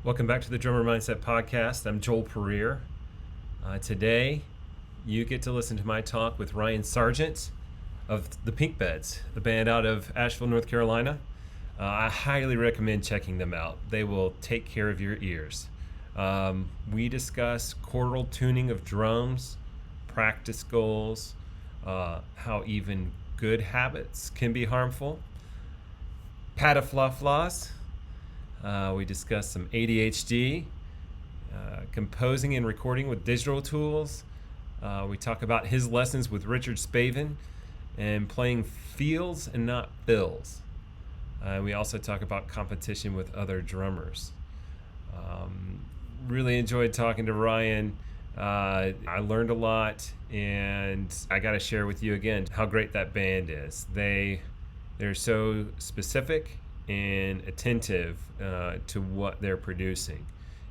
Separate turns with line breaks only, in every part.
Welcome back to the Drummer Mindset Podcast. I'm Joel Pereira. Today, you get to listen to my talk with Ryan Sargent of the Pink Beds, the band out of Asheville, North Carolina. I highly recommend checking them out. They will take care of your ears. We discuss chordal tuning of drums, practice goals, how even good habits can be harmful, patafla-flaws. We discuss some ADHD, composing and recording with digital tools. We talk about his lessons with Richard Fagen and playing feels and not fills. We also talk about competition with other drummers. Really enjoyed talking to Ryan. I learned a lot, and I got to share with you again how great that band is. They're so specific and attentive to what they're producing,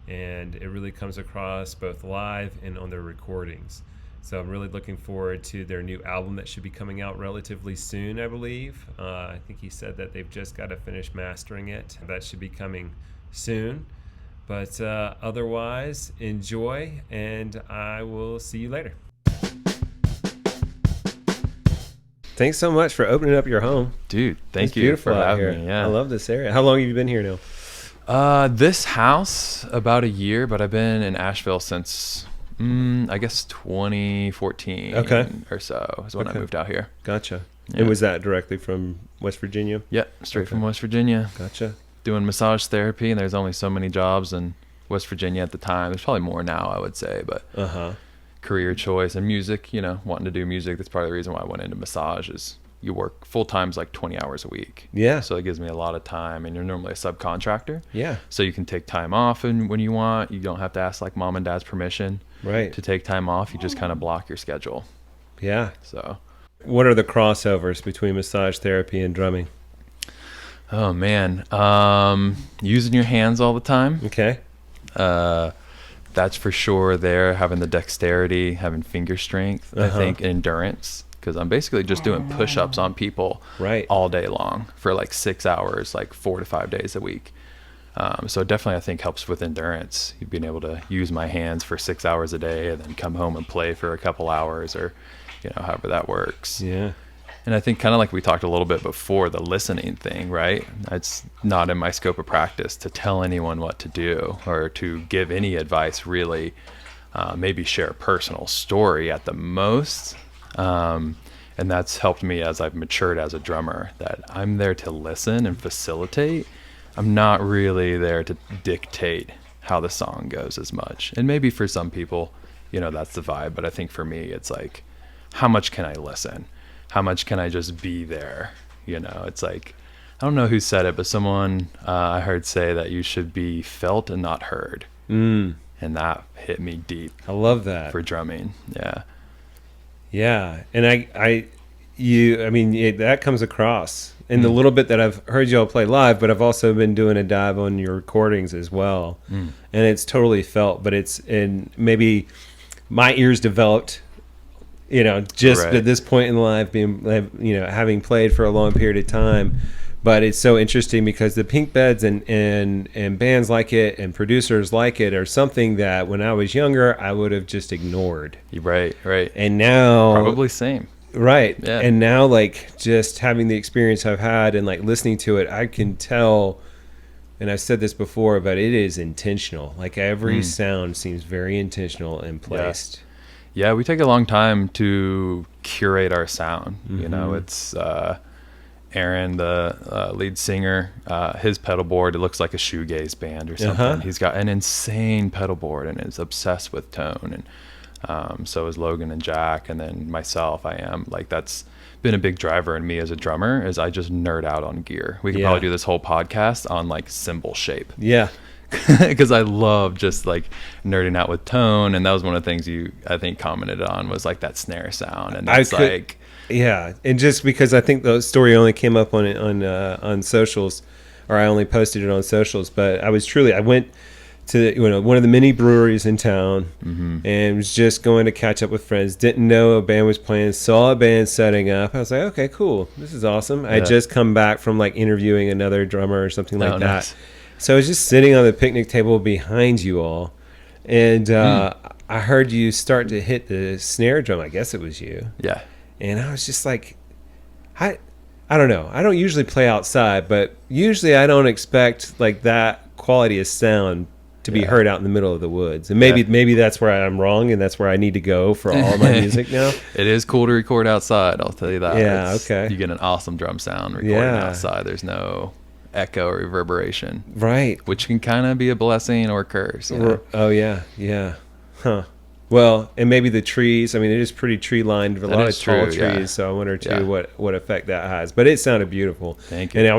and it really comes across both live and on their recordings. So I'm really looking forward to their new album that should be coming out relatively soon, I believe. I think he said that they've just got to finish mastering it. That should be coming soon. But otherwise, enjoy, and I will see you later. Thanks so much for opening up your home.
Dude, thank you for having me. Yeah.
I love this area. How long have you been here now?
This house, about a year, but I've been in Asheville since, I guess 2014 or so is when I moved out here.
Gotcha.
Yeah.
And was that directly from West Virginia?
Yeah, straight from West Virginia.
Gotcha.
Doing massage therapy, and there's only so many jobs in West Virginia at the time. There's probably more now, I would say, but career choice and music, wanting to do music. That's part of the reason why I went into massage is you work full time's like 20 hours a week.
Yeah.
So it gives me a lot of time, and you're normally a subcontractor.
Yeah.
So you can take time off and when you want. You don't have to ask like mom and dad's permission to take time off. You just kind of block your schedule.
Yeah.
So
what are the crossovers between massage therapy and drumming?
Oh man. Using your hands all the time.
Okay.
That's for sure there, having the dexterity, having finger strength, I think, and endurance, because I'm basically just doing push-ups on people all day long for like 6 hours, like 4 to 5 days a week. So definitely I think helps with endurance, being able to use my hands for 6 hours a day and then come home and play for a couple hours, or however that works.
Yeah.
And I think kind of like we talked a little bit before, the listening thing, right? It's not in my scope of practice to tell anyone what to do or to give any advice, really. Maybe share a personal story at the most. And that's helped me as I've matured as a drummer, that I'm there to listen and facilitate. I'm not really there to dictate how the song goes as much. And maybe for some people, that's the vibe. But I think for me, it's like, how much can I listen? How much can I just be there? It's like, I don't know who said it, but someone I heard say that you should be felt and not heard. And that hit me deep.
I love that.
For drumming. Yeah.
Yeah. And that comes across in the little bit that I've heard y'all play live, but I've also been doing a dive on your recordings as well. And it's totally felt, but and maybe my ears developed at this point in life, being, having played for a long period of time. But it's so interesting because the Pink Beds and bands like it and producers like it are something that when I was younger, I would have just ignored.
Right.
And now...
Probably same.
Right.
Yeah.
And now, like, just having the experience I've had and, like, listening to it, I can tell, and I've said this before, but it is intentional. Like, every sound seems very intentional and placed.
Yeah, we take a long time to curate our sound. It's Aaron, the lead singer, his pedal board, it looks like a shoegaze band or something. He's got an insane pedal board and is obsessed with tone. And so is Logan and Jack, and then myself. I am like, that's been a big driver in me as a drummer, is I just nerd out on gear. We could probably do this whole podcast on like cymbal shape. Yeah. Because I love just like nerding out with tone, and that was one of the things you, I think, commented on, was like that snare sound, and that's
and just because I think the story only came up on socials, or I only posted it on socials, but I went to one of the mini breweries in town, and was just going to catch up with friends. Didn't know a band was playing. Saw a band setting up. I was like, okay, cool, this is awesome. I had just come back from like interviewing another drummer or something like that. So I was just sitting on the picnic table behind you all, and I heard you start to hit the snare drum. I guess it was you.
Yeah.
And I was just like, I don't know. I don't usually play outside, but usually I don't expect like that quality of sound to be heard out in the middle of the woods. And maybe that's where I'm wrong, and that's where I need to go for all my music now.
It is cool to record outside, I'll tell you that.
Yeah, okay.
You get an awesome drum sound recording outside. There's no echo or reverberation.
Right.
Which can kind of be a blessing or a curse. You know?
Oh, yeah. Yeah. Huh. Well, and maybe the trees. I mean, it is pretty tree lined with a lot of tall trees. So I wonder too what effect that has. But it sounded beautiful.
Thank you.
And I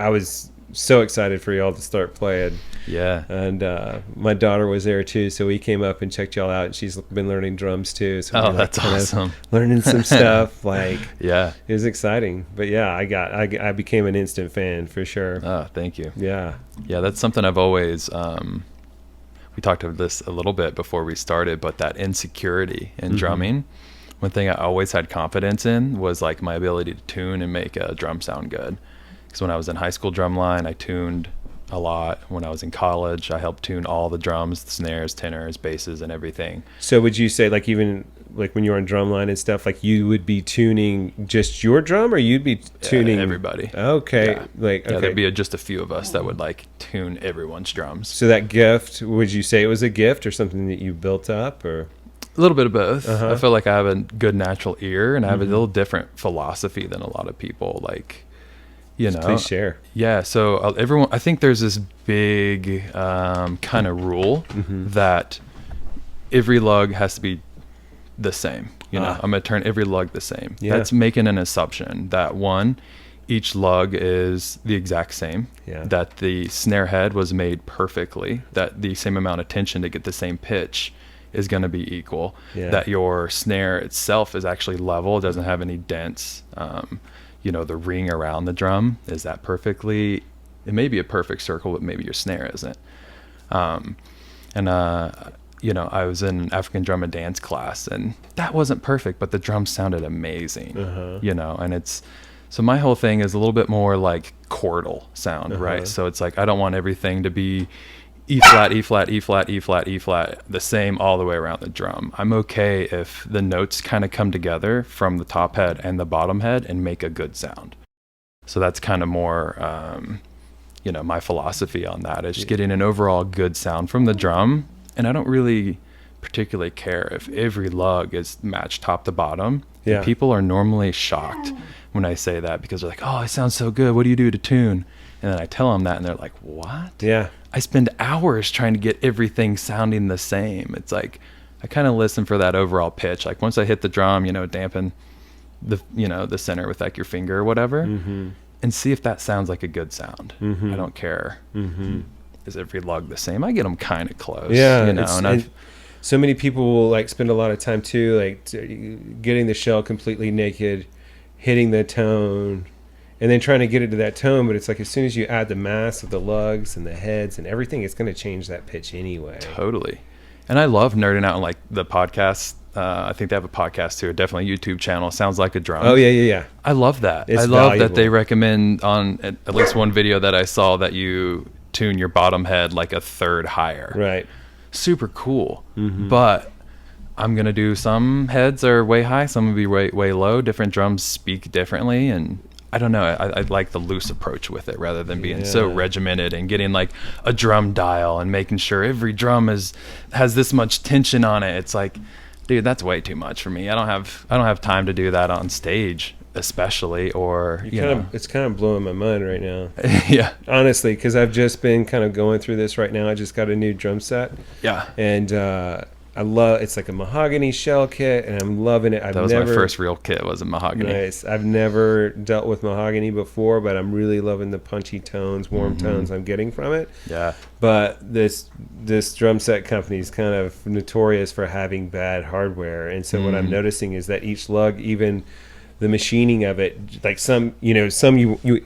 was so excited for y'all to start playing.
Yeah.
And my daughter was there too, so we came up and checked y'all out. And she's been learning drums too. So
that's awesome.
Learning some stuff. Like,
yeah,
it was exciting. But yeah, I became an instant fan for sure.
Oh, thank you.
Yeah.
Yeah, that's something I've always. We talked about this a little bit before we started, but that insecurity in drumming, one thing I always had confidence in was like my ability to tune and make a drum sound good. Because when I was in high school drumline, I tuned a lot. When I was in college, I helped tune all the drums, the snares, tenors, basses, and everything.
So would you say, like, even like when you were on drumline and stuff, like you would be tuning just your drum, or you'd be tuning
everybody?
Okay.
Yeah.
There'd
be just a few of us that would like tune everyone's drums.
So that gift, would you say it was a gift or something that you built up, or?
A little bit of both. I feel like I have a good natural ear, and I have a little different philosophy than a lot of people. Like, you know,
please share.
Yeah. So everyone, I think there's this big kind of rule that every lug has to be the same. You know, I'm going to turn every lug the same. Yeah. That's making an assumption that each lug is the exact same. Yeah. That the snare head was made perfectly. That the same amount of tension to get the same pitch is going to be equal. Yeah. That your snare itself is actually level. It doesn't have any dents. You know, the ring around the drum is that perfectly. It may be a perfect circle, but maybe your snare isn't. You know, I was in an African drum and dance class, and that wasn't perfect, but the drums sounded amazing. You know, and so my whole thing is a little bit more like chordal sound, right? So it's like I don't want everything to be E flat, E flat, E flat, E flat, E flat, the same all the way around the drum. I'm okay if the notes kind of come together from the top head and the bottom head and make a good sound. So that's kind of more, you know, my philosophy on that is just getting an overall good sound from the drum. And I don't really particularly care if every lug is matched top to bottom. Yeah. People are normally shocked when I say that because they're like, oh, it sounds so good. What do you do to tune? And then I tell them that and they're like, what? Yeah. I spend hours trying to get everything sounding the same. It's like, I kind of listen for that overall pitch. Like once I hit the drum, you know, dampen the center with like your finger or whatever and see if that sounds like a good sound. I don't care. Is every lug the same? I get them kind of close. Yeah. You know, and
so many people will like spend a lot of time too, like getting the shell completely naked, hitting the tone, and then trying to get it to that tone. But it's like as soon as you add the mass of the lugs and the heads and everything, it's going to change that pitch anyway.
Totally. And I love nerding out on like the podcast. I think they have a podcast too, definitely a YouTube channel. Sounds Like a Drum.
Oh yeah.
I love that. I love that they recommend on at least one video that I saw that you tune your bottom head like a third higher. Right. Super cool. But I'm going to do some heads are way high, some will be way low. Different drums speak differently, and I don't know. I like the loose approach with it rather than being so regimented and getting like a drum dial and making sure every drum has this much tension on it. It's like, dude, that's way too much for me. I don't have time to do that on stage, especially, or
it's kind of blowing my mind right now.
Yeah,
honestly, because I've just been kind of going through this right now. I just got a new drum set. Yeah, and I love it's like a mahogany shell kit, and I'm loving it.
That was my first real kit, was a mahogany.
Nice. I've never dealt with mahogany before, but I'm really loving the punchy tones, warm tones I'm getting from it. Yeah. But this drum set company is kind of notorious for having bad hardware, and so what I'm noticing is that each lug, even the machining of it, like some you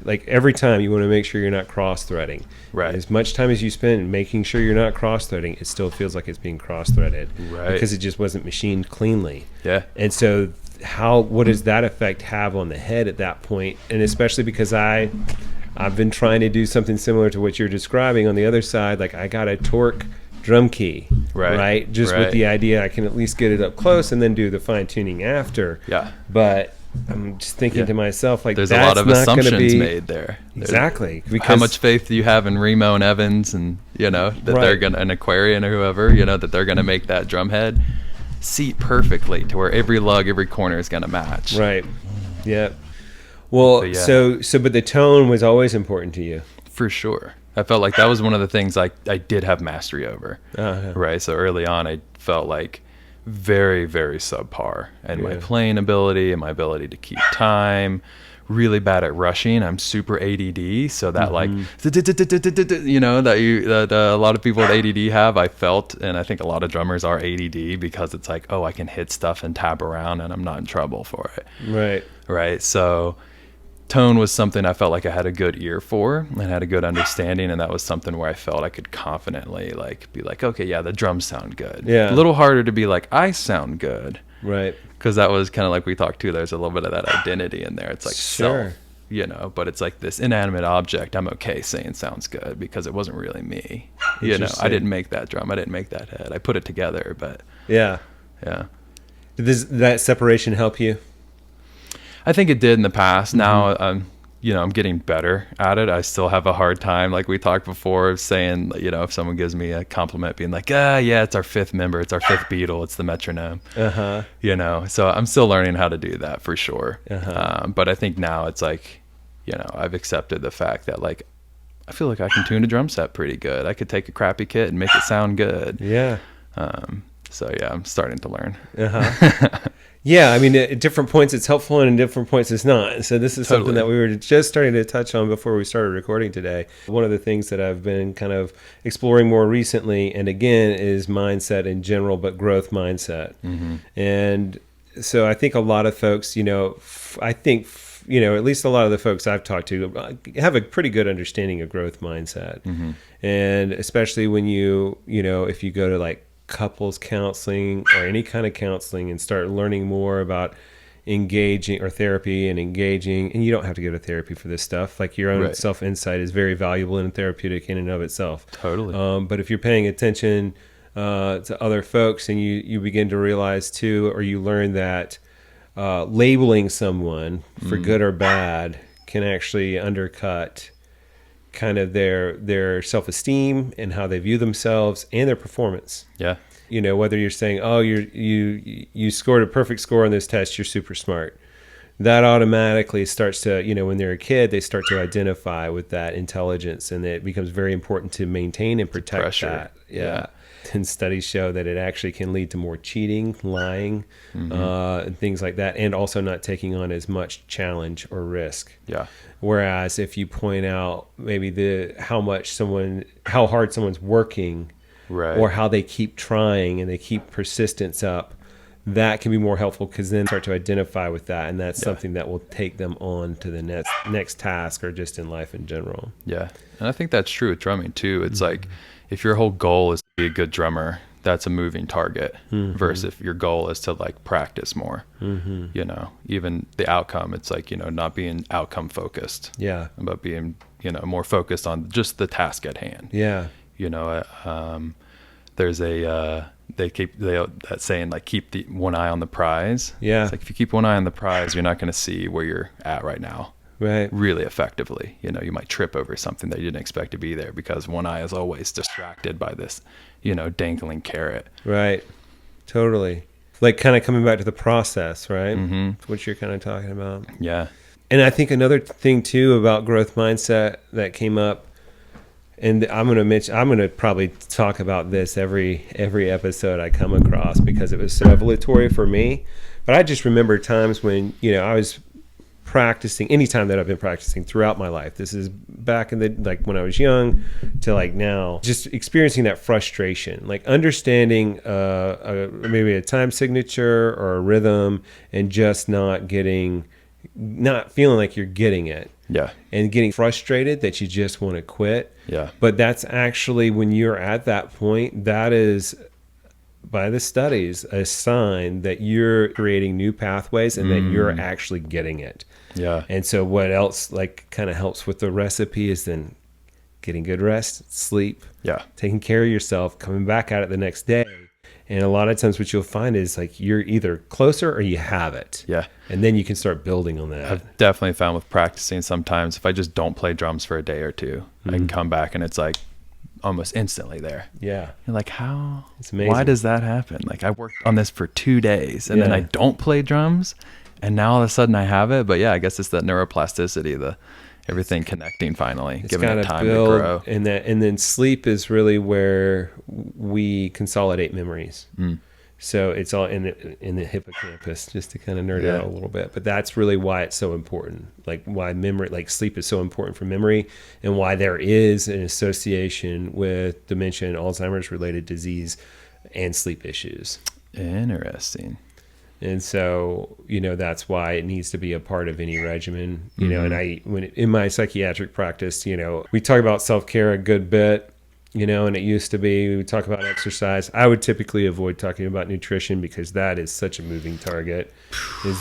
like every time you want to make sure you're not cross-threading. Right. As much time as you spend making sure you're not cross-threading, it still feels like it's being cross-threaded. Right. Because it just wasn't machined cleanly. Yeah. And so what does that effect have on the head at that point? And especially because I I've been trying to do something similar to what you're describing on the other side. Like I got a torque drum key, right? Just with the idea I can at least get it up close and then do the fine tuning after.
Yeah.
But I'm just thinking to myself, like,
there's
that's
a lot of
not
assumptions made there.
Exactly.
Because how much faith do you have in Remo and Evans, and that they're gonna, an Aquarian or whoever, that they're gonna make that drum head seat perfectly to where every lug, every corner is gonna match.
Right. Yeah. Well, but the tone was always important to you.
For sure. I felt like that was one of the things I did have mastery over. Right. So early on, I felt like very, very subpar, and my playing ability and my ability to keep time, really bad at rushing. I'm super ADD, so that that a lot of people with ADD have, I felt, and I think a lot of drummers are ADD because it's like, oh, I can hit stuff and tap around and I'm not in trouble for it. Right. So tone was something I felt like I had a good ear for and had a good understanding, and that was something where I felt I could confidently be like, okay, yeah, the drums sound good. A little harder to be like, I sound good. Right. Because that was kind of like we talked too, there's a little bit of that identity in there. It's like self, but it's like this inanimate object I'm okay saying sounds good because it wasn't really me. I didn't make that drum, I didn't make that head, I put it together, but yeah.
Does that separation help you?
I think it did in the past. Now, I'm getting better at it. I still have a hard time, like we talked before, saying, if someone gives me a compliment, being like, yeah, it's our fifth member, it's our fifth Beatle, it's the metronome. So I'm still learning how to do that for sure. But I think now it's like, I've accepted the fact that, like, I feel like I can tune a drum set pretty good. I could take a crappy kit and make it sound good. So yeah, I'm starting to learn.
Yeah, I mean, at different points it's helpful and at different points it's not. So this is something that we were just starting to touch on before we started recording today. One of the things that I've been kind of exploring more recently, and again, is mindset in general, but growth mindset. And so I think a lot of folks, at least a lot of the folks I've talked to have a pretty good understanding of growth mindset. And especially when if you go to like couples counseling or any kind of counseling and start learning more about engaging, or therapy and engaging, and you don't have to go to therapy for this stuff, like your own self-insight is very valuable and therapeutic in and of itself. But if you're paying attention to other folks, and you begin to realize too, or you learn that labeling someone for good or bad can actually undercut kind of their self-esteem and how they view themselves and their performance. Whether you're saying, oh, you scored a perfect score on this test, you're super smart, that automatically starts to, when they're a kid, they start to identify with that intelligence, and it becomes very important to maintain and protect that. And studies show that it actually can lead to more cheating, lying, and things like that, and also not taking on as much challenge or risk. Whereas if you point out maybe how hard someone's working, or how they keep trying and they keep persistence up, that can be more helpful, because then start to identify with that, and that's something that will take them on to the next task, or just in life in general. And
I think that's true with drumming too. It's like, if your whole goal is to be a good drummer, that's a moving target, versus if your goal is to like practice more. Even the outcome, it's like, not being outcome focused, but being, more focused on just the task at hand. There's that saying, like, keep the one eye on the prize. It's like, if you keep one eye on the prize, you're not going to see where you're at right now. Really effectively. You might trip over something that you didn't expect to be there, because one eye is always distracted by this, dangling carrot.
Totally. Like, kind of coming back to the process, right? What you're kind of talking about. And I think another thing too about growth mindset that came up, and I'm going to probably talk about this every episode I come across, because it was so revelatory for me. But I just remember times when, I was practicing, anytime that I've been practicing throughout my life. This is back in when I was young to like now, just experiencing that frustration, like understanding maybe a time signature or a rhythm, and just not feeling like you're getting it. And getting frustrated that you just want to quit. But that's actually, when you're at that point, that is, by the studies, a sign that you're creating new pathways and that you're actually getting it.
Yeah.
And so what else like kind of helps with the recipe is then getting good rest, sleep, taking care of yourself, coming back at it the next day. And a lot of times what you'll find is like you're either closer or you have it.
Yeah.
And then you can start building on that.
I've definitely found with practicing sometimes if I just don't play drums for a day or two, I can come back and it's like almost instantly there.
Yeah.
You're like, how?
It's amazing.
Why does that happen? Like I worked on this for 2 days and then I don't play drums and now all of a sudden I have it. But yeah, I guess it's that neuroplasticity, everything connecting finally, giving it time to grow.
And then sleep is really where we consolidate memories. So it's all in the hippocampus, just to kind of nerd out a little bit. But that's really why it's so important. Like why memory, like sleep is so important for memory, and why there is an association with dementia and Alzheimer's related disease and sleep issues.
Interesting.
And so, that's why it needs to be a part of any regimen, and in my psychiatric practice, we talk about self-care a good bit, and it used to be, we would talk about exercise. I would typically avoid talking about nutrition because that is such a moving target.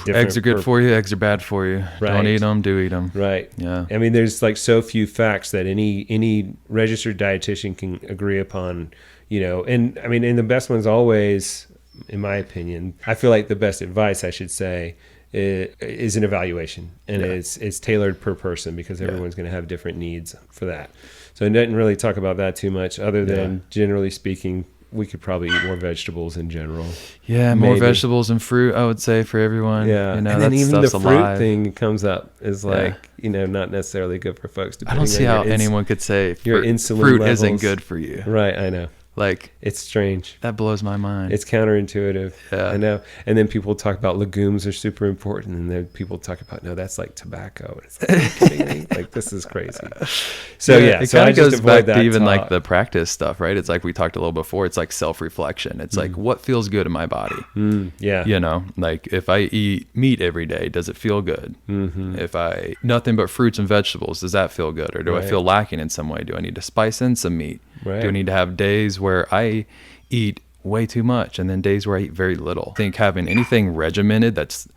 Eggs are good for you. Eggs are bad for you.
Right.
Don't eat them. Do eat them.
Right.
Yeah.
I mean, there's like so few facts that any registered dietitian can agree upon, and I mean, and the best ones always, in my opinion, I feel like the best advice, I should say, is an evaluation, and it's tailored per person because everyone's going to have different needs for that. So it doesn't really talk about that too much, other than generally speaking, we could probably eat more vegetables in general.
Yeah, more vegetables and fruit, I would say, for everyone.
Yeah, and then even the fruit thing comes up is like, not necessarily good for folks.
I don't see how anyone could say
your insulin
fruit
levels
isn't good for you.
Right, I know.
Like,
it's strange.
That blows my mind.
It's counterintuitive.
Yeah.
I know. And then people talk about legumes are super important. And then people talk about, no, that's like tobacco. It's like, are you kidding me? Like, this is crazy. So,
it kind of goes back to even like the practice stuff, right? It's like we talked a little before. It's like self-reflection. It's like, what feels good in my body?
Yeah.
Like if I eat meat every day, does it feel good? If I nothing but fruits and vegetables, does that feel good? Or do I feel lacking in some way? Do I need to spice in some meat?
Right.
Do I need to have days where I eat way too much and then days where I eat very little? I think having anything regimented that's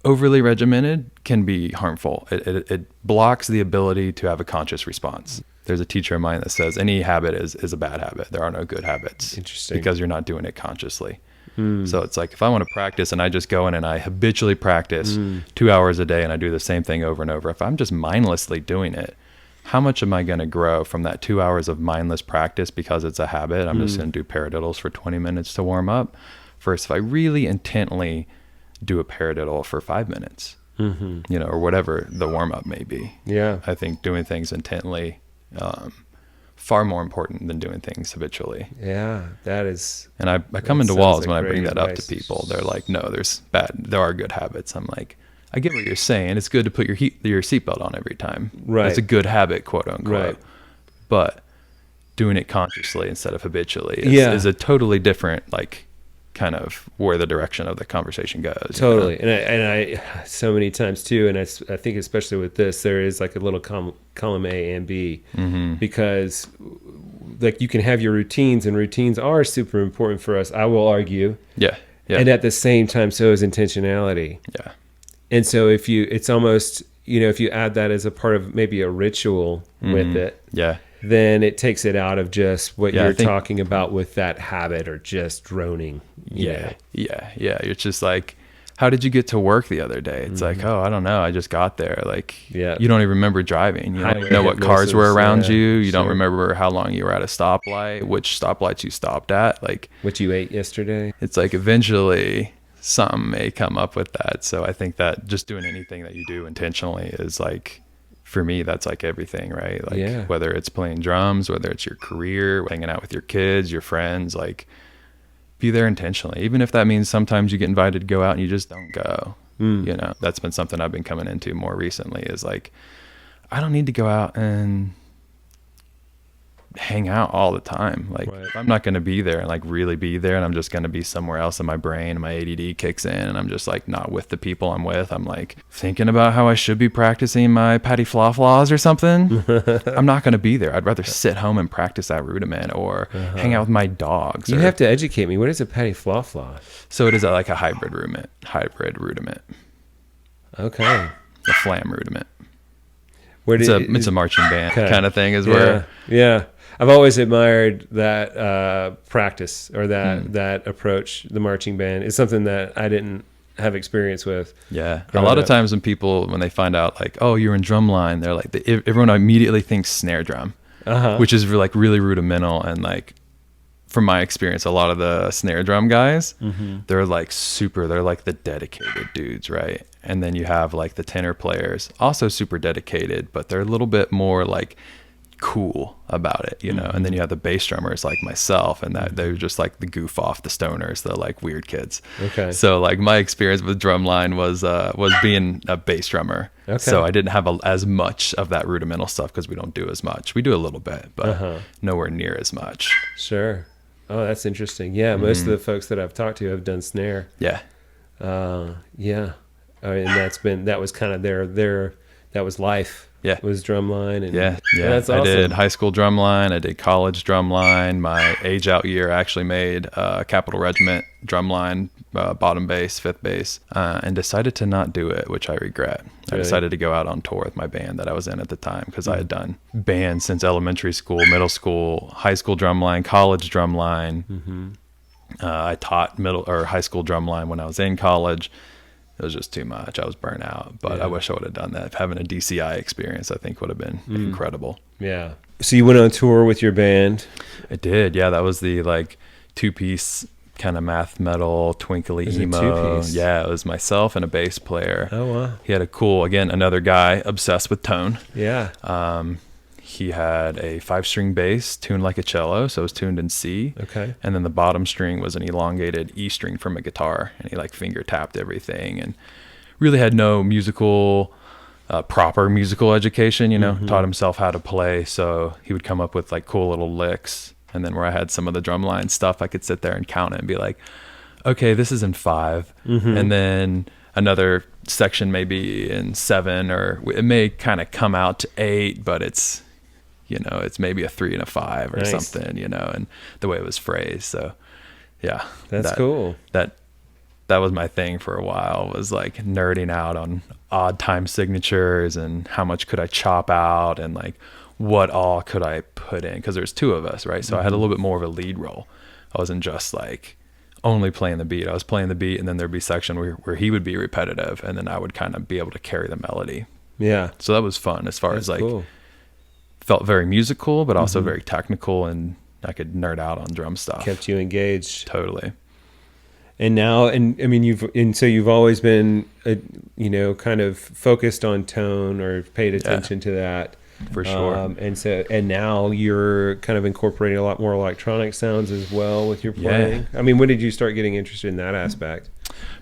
overly regimented can be harmful. It blocks the ability to have a conscious response. There's a teacher of mine that says any habit is a bad habit. There are no good habits.
Interesting.
Because you're not doing it consciously. So it's like if I want to practice and I just go in and I habitually practice 2 hours a day and I do the same thing over and over, if I'm just mindlessly doing it, how much am I going to grow from that 2 hours of mindless practice because it's a habit? I'm just going to do paradiddles for 20 minutes to warm up. Versus if I really intently do a paradiddle for 5 minutes, or whatever the warm up may be.
Yeah.
I think doing things intently, far more important than doing things habitually.
Yeah, that is.
And I come into walls when I bring that up to people. They're like, no, there are good habits. I'm like, I get what you're saying. It's good to put your seatbelt on every time.
Right.
It's a good habit, quote unquote.
Right.
But doing it consciously instead of habitually is a totally different, like, kind of where the direction of the conversation goes.
Totally. And I so many times too, and I think especially with this, there is like a little column A and B, because like you can have your routines, and routines are super important for us, I will argue.
Yeah.
And at the same time, so is intentionality.
Yeah.
And so it's almost, if you add that as a part of maybe a ritual with it, then it takes it out of just what you're talking about with that habit or just droning.
Yeah. It's just like, how did you get to work the other day? It's like, oh, I don't know. I just got there. Like, you don't even remember driving. You don't even know what cars were around you. You don't remember how long you were at a stoplight, which stoplights you stopped at. Like,
what you ate yesterday. It's
like eventually something may come up with that. So I think that just doing anything that you do intentionally is like, for me, that's like everything, right? Like whether it's playing drums, whether it's your career, hanging out with your kids, your friends, like be there intentionally. Even if that means sometimes you get invited to go out and you just don't go. That's been something I've been coming into more recently is like, I don't need to go out and hang out all the time. Like if I'm not going to be there and like really be there, and I'm just going to be somewhere else in my brain, and my ADD kicks in and I'm just like not with the people I'm with. I'm like thinking about how I should be practicing my patty flaw flaws or something. I'm not going to be there. I'd rather sit home and practice that rudiment or hang out with my dogs.
You have to educate me. What is a patty flaw flaw?
So it is like a hybrid rudiment. Okay. the flam rudiment.
Where
It's a marching band kind of thing.
Yeah. I've always admired that practice or that approach. The marching band is something that I didn't have experience with.
Yeah. A lot of times when they find out like, oh, you're in drumline, they're like, everyone immediately thinks snare drum, which is like really rudimental. And like, from my experience, a lot of the snare drum guys, they're like they're like the dedicated dudes, right? And then you have like the tenor players, also super dedicated, but they're a little bit more like cool about it, you know? And then you have the bass drummers like myself, and that they're just like the goof off, the stoners, the like weird kids.
Okay.
So like my experience with drumline was being a bass drummer. Okay. So I didn't have as much of that rudimental stuff because we don't do as much. We do a little bit, but nowhere near as much.
Sure. Oh, that's interesting. Yeah, most of the folks that I've talked to have done snare.
Yeah.
Yeah. And that was kind of that was life.
Yeah.
Was drumline. And
yeah.
That's awesome.
I did high school drumline. I did college drumline. My age out year, I actually made Capital Regiment drumline, bottom bass, fifth bass, and decided to not do it, which I regret. Really? I decided to go out on tour with my band that I was in at the time because I had done bands since elementary school, middle school, high school drumline, college drumline. I taught middle or high school drumline when I was in college. It was just too much. I was burnt out, but I wish I would have done that. Having a DCI experience, I think would have been incredible.
Yeah. So you went on tour with your band?
I did. Yeah. That was the like 2-piece kind of math metal, twinkly emo. Yeah. It was myself and a bass player.
Oh, wow.
He had another guy obsessed with tone.
Yeah.
He had a 5-string bass tuned like a cello, so it was tuned in C.
Okay.
And then the bottom string was an elongated E string from a guitar, and he like finger tapped everything, and really had no proper musical education. You know, taught himself how to play, so he would come up with like cool little licks. And then where I had some of the drumline stuff, I could sit there and count it and be like, okay, this is in 5, and then another section may be in 7, or it may kind of come out to 8, but it's, you know, it's maybe a 3 and a 5 or something, you know, and the way it was phrased. So yeah,
that's cool.
That was my thing for a while, was like nerding out on odd time signatures and how much could I chop out and like what all could I put in, because there's 2 of us, right? So I had a little bit more of a lead role. I wasn't just like only playing the beat. I was playing the beat, and then there'd be a section where he would be repetitive, and then I would kind of be able to carry the melody.
Yeah.
So that was fun as far as like cool. Felt very musical, but also very technical, and I could nerd out on drum stuff.
Kept you engaged.
Totally.
And now, and I mean, so you've always been, you know, kind of focused on tone or paid attention to that.
For sure.
And now you're kind of incorporating a lot more electronic sounds as well with your playing. I mean, when did you start getting interested in that aspect?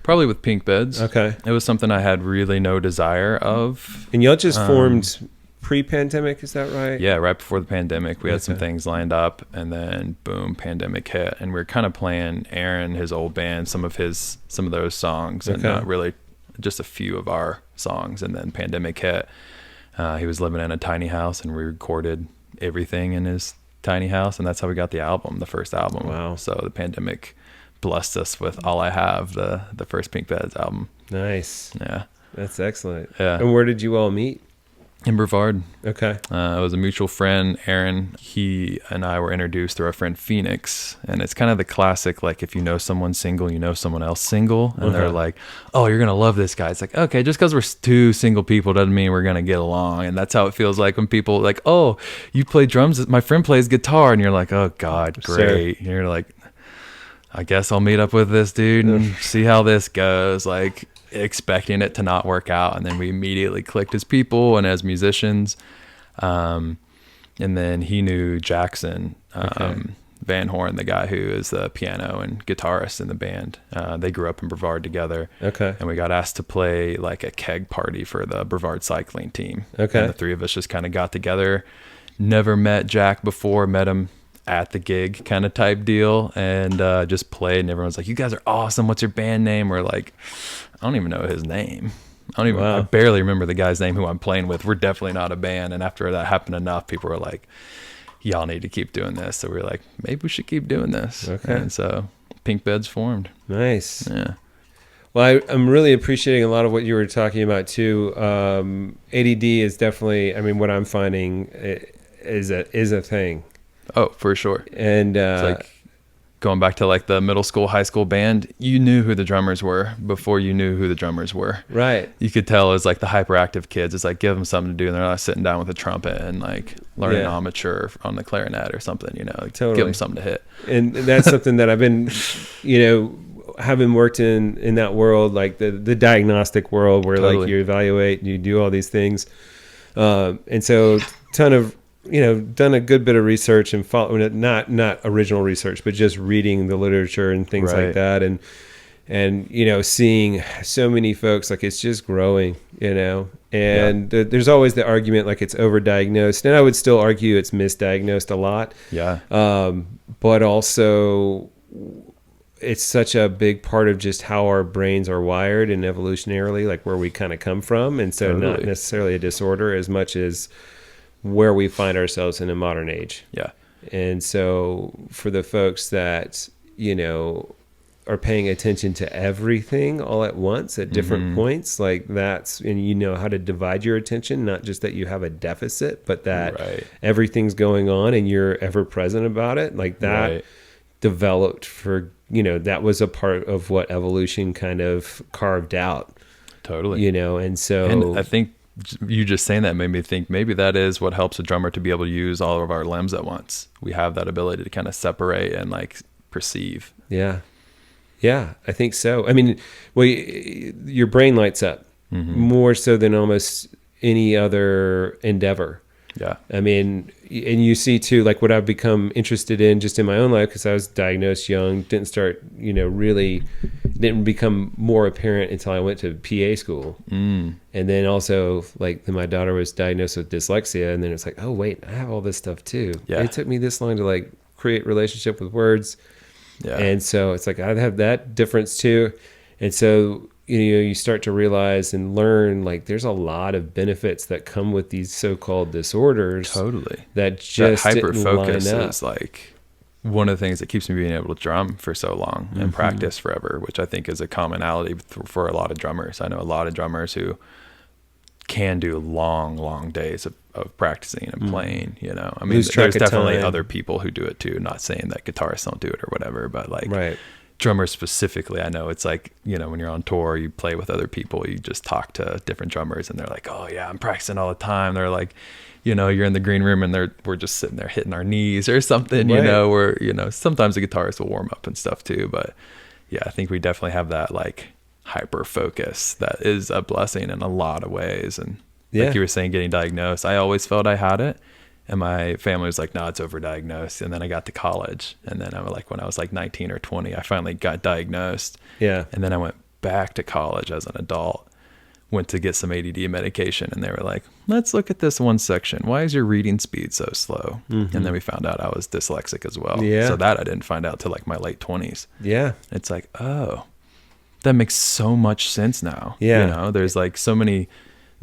Probably with Pink Beds.
Okay.
It was something I had really no desire of.
And y'all just formed pre-pandemic, is that right?
Yeah, right before the pandemic. We had some things lined up, and then boom, pandemic hit, and we were kind of playing Aaron, his old band, some of those songs, and not really just a few of our songs. And then pandemic hit. He was living in a tiny house, and we recorded everything in his tiny house, and that's how we got the first album.
Wow.
So the pandemic blessed us with All I Have, the first Pink Beds album.
Nice.
Yeah.
That's excellent.
Yeah.
And where did you all meet?
In Brevard.
Okay.
It was a mutual friend, Aaron. He and I were introduced through our friend Phoenix. And it's kind of the classic, like, if you know someone single, you know someone else single. And they're like, oh, you're going to love this guy. It's like, okay, just because we're 2 single people doesn't mean we're going to get along. And that's how it feels like when people like, oh, you play drums. My friend plays guitar. And you're like, oh, God, great. And you're like, I guess I'll meet up with this dude and see how this goes. Like, expecting it to not work out, and then we immediately clicked as people and as musicians. And then he knew Jackson Van Horn, the guy who is the piano and guitarist in the band. They grew up in Brevard together. Okay. And we got asked to play like a keg party for the Brevard cycling team. Okay. And the 3 of us just kind of got together. Never met Jack before, met him at the gig kind of type deal, and just played, and everyone's like, you guys are awesome, what's your band name? We're like, I don't even know his name. I barely remember the guy's name who I'm playing with. We're definitely not a band. And after that happened enough, people were like, y'all need to keep doing this. So we were like, maybe we should keep doing this. Okay. And so Pink Beds formed.
Nice.
Yeah.
Well, I'm really appreciating a lot of what you were talking about too. ADD is definitely, I mean, what I'm finding is a thing.
Oh, for sure.
And
It's like going back to like the middle school, high school band, you knew who the drummers were before you knew who the drummers were.
right.
You could tell it's like the hyperactive kids. It's like give them something to do, and they're not sitting down with a trumpet and like learning amateur on the clarinet or something. You know, like
Totally.
give them something to hit.
And that's something that I've been, having worked in that world, like the diagnostic world where
Totally.
like you evaluate and you do all these things. And so ton of, done a good bit of research and not original research, but just reading the literature and things like
Right.
that. And seeing so many folks, like it's just growing, and there's always the argument like it's overdiagnosed. And I would still argue it's misdiagnosed a lot.
Yeah.
But also it's such a big part of just how our brains are wired and evolutionarily, like where we kind of come from. And so not
Totally.
necessarily a disorder as much as where we find ourselves in a modern age.
Yeah.
And so for the folks that, are paying attention to everything all at once at different points, like that's, and how to divide your attention, not just that you have a deficit, but that
Right.
everything's going on and you're ever present about it. Like that
Right.
developed for, that was a part of what evolution kind of carved out,
Totally.
and so.
And I think you just saying that made me think maybe that is what helps a drummer to be able to use all of our limbs at once. We have that ability to kind of separate and like perceive.
Yeah, I think so. I mean, well, your brain lights up more so than almost any other endeavor.
Yeah.
I mean, and you see too, like what I've become interested in just in my own life, because I was diagnosed young, didn't start, really didn't become more apparent until I went to PA school. And then also like then my daughter was diagnosed with dyslexia, and then it's like, oh wait, I have all this stuff too.
Yeah.
It took me this long to like create relationship with words.
Yeah.
And so it's like I have that difference too. And so you start to realize and learn like there's a lot of benefits that come with these so-called disorders.
Totally.
That just
that
didn't
hyper-focus
line up.
is like one of the things that keeps me being able to drum for so long and practice forever, which I think is a commonality for a lot of drummers. I know a lot of drummers who can do long days of practicing and playing, I mean,
Lose track
there's
of
definitely
time.
other people who do it too, not saying that guitarists don't do it or whatever, but like
Right.
drummers specifically, I know it's like, when you're on tour, you play with other people, you just talk to different drummers and they're like, oh yeah, I'm practicing all the time. They're like, you're in the green room and we're just sitting there hitting our knees or something,
Right.
where, sometimes the guitarist will warm up and stuff too. But yeah, I think we definitely have that like hyper focus that is a blessing in a lot of ways. And like you were saying, getting diagnosed, I always felt I had it. And my family was like, no, it's overdiagnosed. And then I got to college. And then when I was like 19 or 20, I finally got diagnosed.
Yeah.
And then I went back to college as an adult, went to get some ADD medication. And they were like, let's look at this one section. Why is your reading speed so slow? And then we found out I was dyslexic as well.
Yeah.
So that I didn't find out till like my late 20s.
Yeah.
It's like, oh, that makes so much sense now.
Yeah.
There's like so many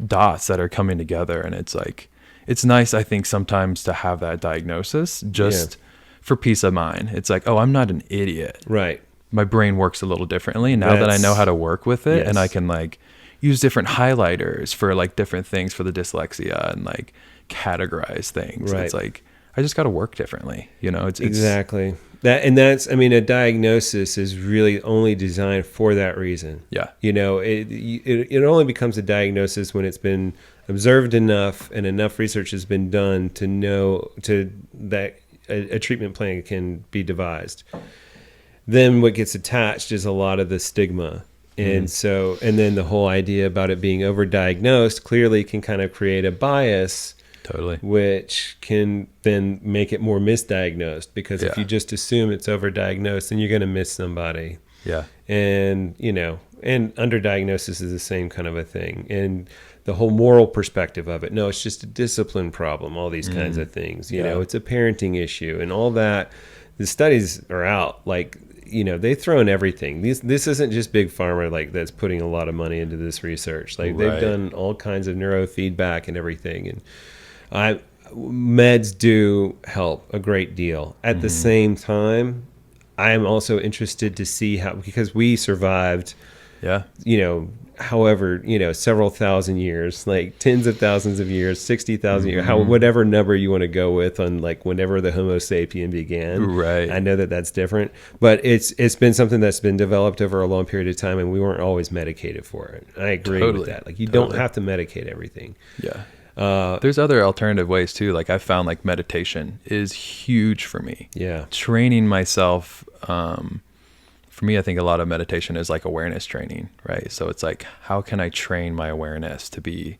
dots that are coming together, and it's like, it's nice, I think, sometimes to have that diagnosis just for peace of mind. It's like, oh, I'm not an idiot.
Right.
My brain works a little differently. And now that I know how to work with it, and I can like use different highlighters for like different things for the dyslexia and like categorize things.
Right.
It's like, I just got to work differently. It's
Exactly. That's, I mean, a diagnosis is really only designed for that reason.
Yeah.
It only becomes a diagnosis when it's been observed enough and enough research has been done to know that a treatment plan can be devised. Then what gets attached is a lot of the stigma. And and then the whole idea about it being overdiagnosed clearly can kind of create a bias.
Totally.
Which can then make it more misdiagnosed, because if you just assume it's overdiagnosed, then you're going to miss somebody.
Yeah.
And, and underdiagnosis is the same kind of a thing. And the whole moral perspective of it, no, it's just a discipline problem, all these kinds of things, it's a parenting issue and all that. The studies are out, like, they throw in everything. This isn't just big pharma, like, that's putting a lot of money into this research. Like, they've done all kinds of neurofeedback and everything. And meds do help a great deal. At the same time, I am also interested to see how, because we survived
Yeah.
However, several thousand years, like tens of thousands of years, 60,000 years, whatever number you want to go with on like whenever the Homo sapien began.
Right.
I know that that's different, but it's been something that's been developed over a long period of time, and we weren't always medicated for it. I agree with that. Like you don't have to medicate everything.
Yeah. There's other alternative ways too. Like I found like meditation is huge for me.
Yeah.
Training myself, for me, I think a lot of meditation is like awareness training, right? So it's like, how can I train my awareness to be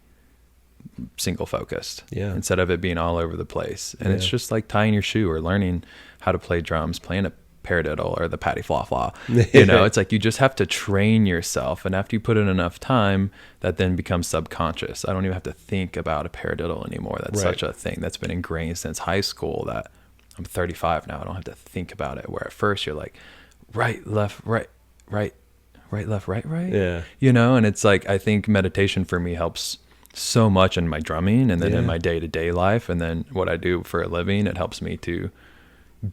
single focused instead of it being all over the place? And it's just like tying your shoe or learning how to play drums, playing a paradiddle or the patty flaw flaw. It's like you just have to train yourself. And after you put in enough time, that then becomes subconscious. I don't even have to think about a paradiddle anymore. That's such a thing that's been ingrained since high school that I'm 35 now. I don't have to think about it. Where at first you're like, right, left, right, left, right.
Yeah.
And it's like, I think meditation for me helps so much in my drumming and then in my day-to-day life. And then what I do for a living, it helps me to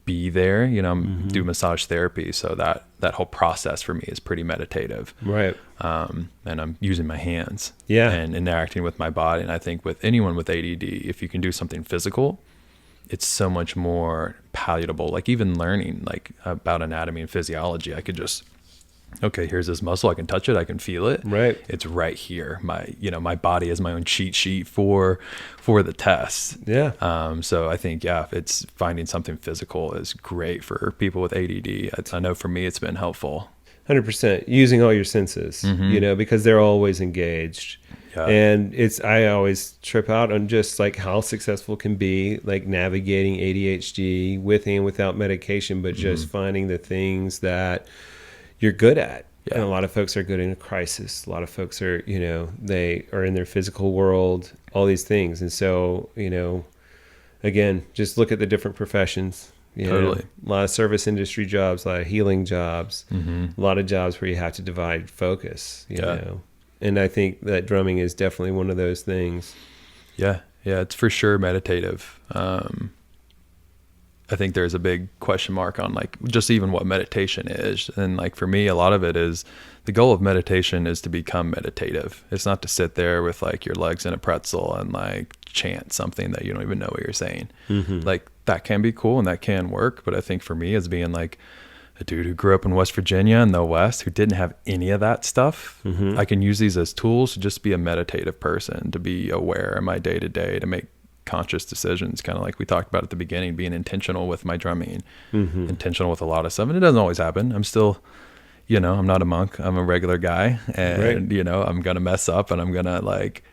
be there, do massage therapy. So that whole process for me is pretty meditative.
Right.
And I'm using my hands
and
interacting with my body. And I think with anyone with ADD, if you can do something physical, it's so much more palatable. Like even learning like about anatomy and physiology, I could just, okay, here's this muscle. I can touch it. I can feel it.
Right.
It's right here. My body is my own cheat sheet for the test.
Yeah.
So I think, it's finding something physical is great for people with ADD. I know for me, it's been helpful.
100% using all your senses, because they're always engaged. Yeah. And I always trip out on just like how successful can be like navigating ADHD with and without medication, but just finding the things that you're good at. Yeah. And a lot of folks are good in a crisis. A lot of folks are, they are in their physical world, all these things. And so, again, just look at the different professions.
Totally.
A lot of service industry jobs, a lot of healing jobs, a lot of jobs where you have to divide focus, you know. And I think that drumming is definitely one of those things.
Yeah, it's for sure meditative. I think there's a big question mark on like just even what meditation is. And like for me, a lot of it is the goal of meditation is to become meditative. It's not to sit there with like your legs in a pretzel and like chant something that you don't even know what you're saying. Like that can be cool and that can work. But I think for me as being like a dude who grew up in West Virginia in the West who didn't have any of that stuff, I can use these as tools to just be a meditative person, to be aware in my day to day, to make conscious decisions, kind of like we talked about at the beginning, being intentional with my drumming, intentional with a lot of stuff. And it doesn't always happen. I'm still, I'm not a monk. I'm a regular guy and, I'm going to mess up and I'm going to like,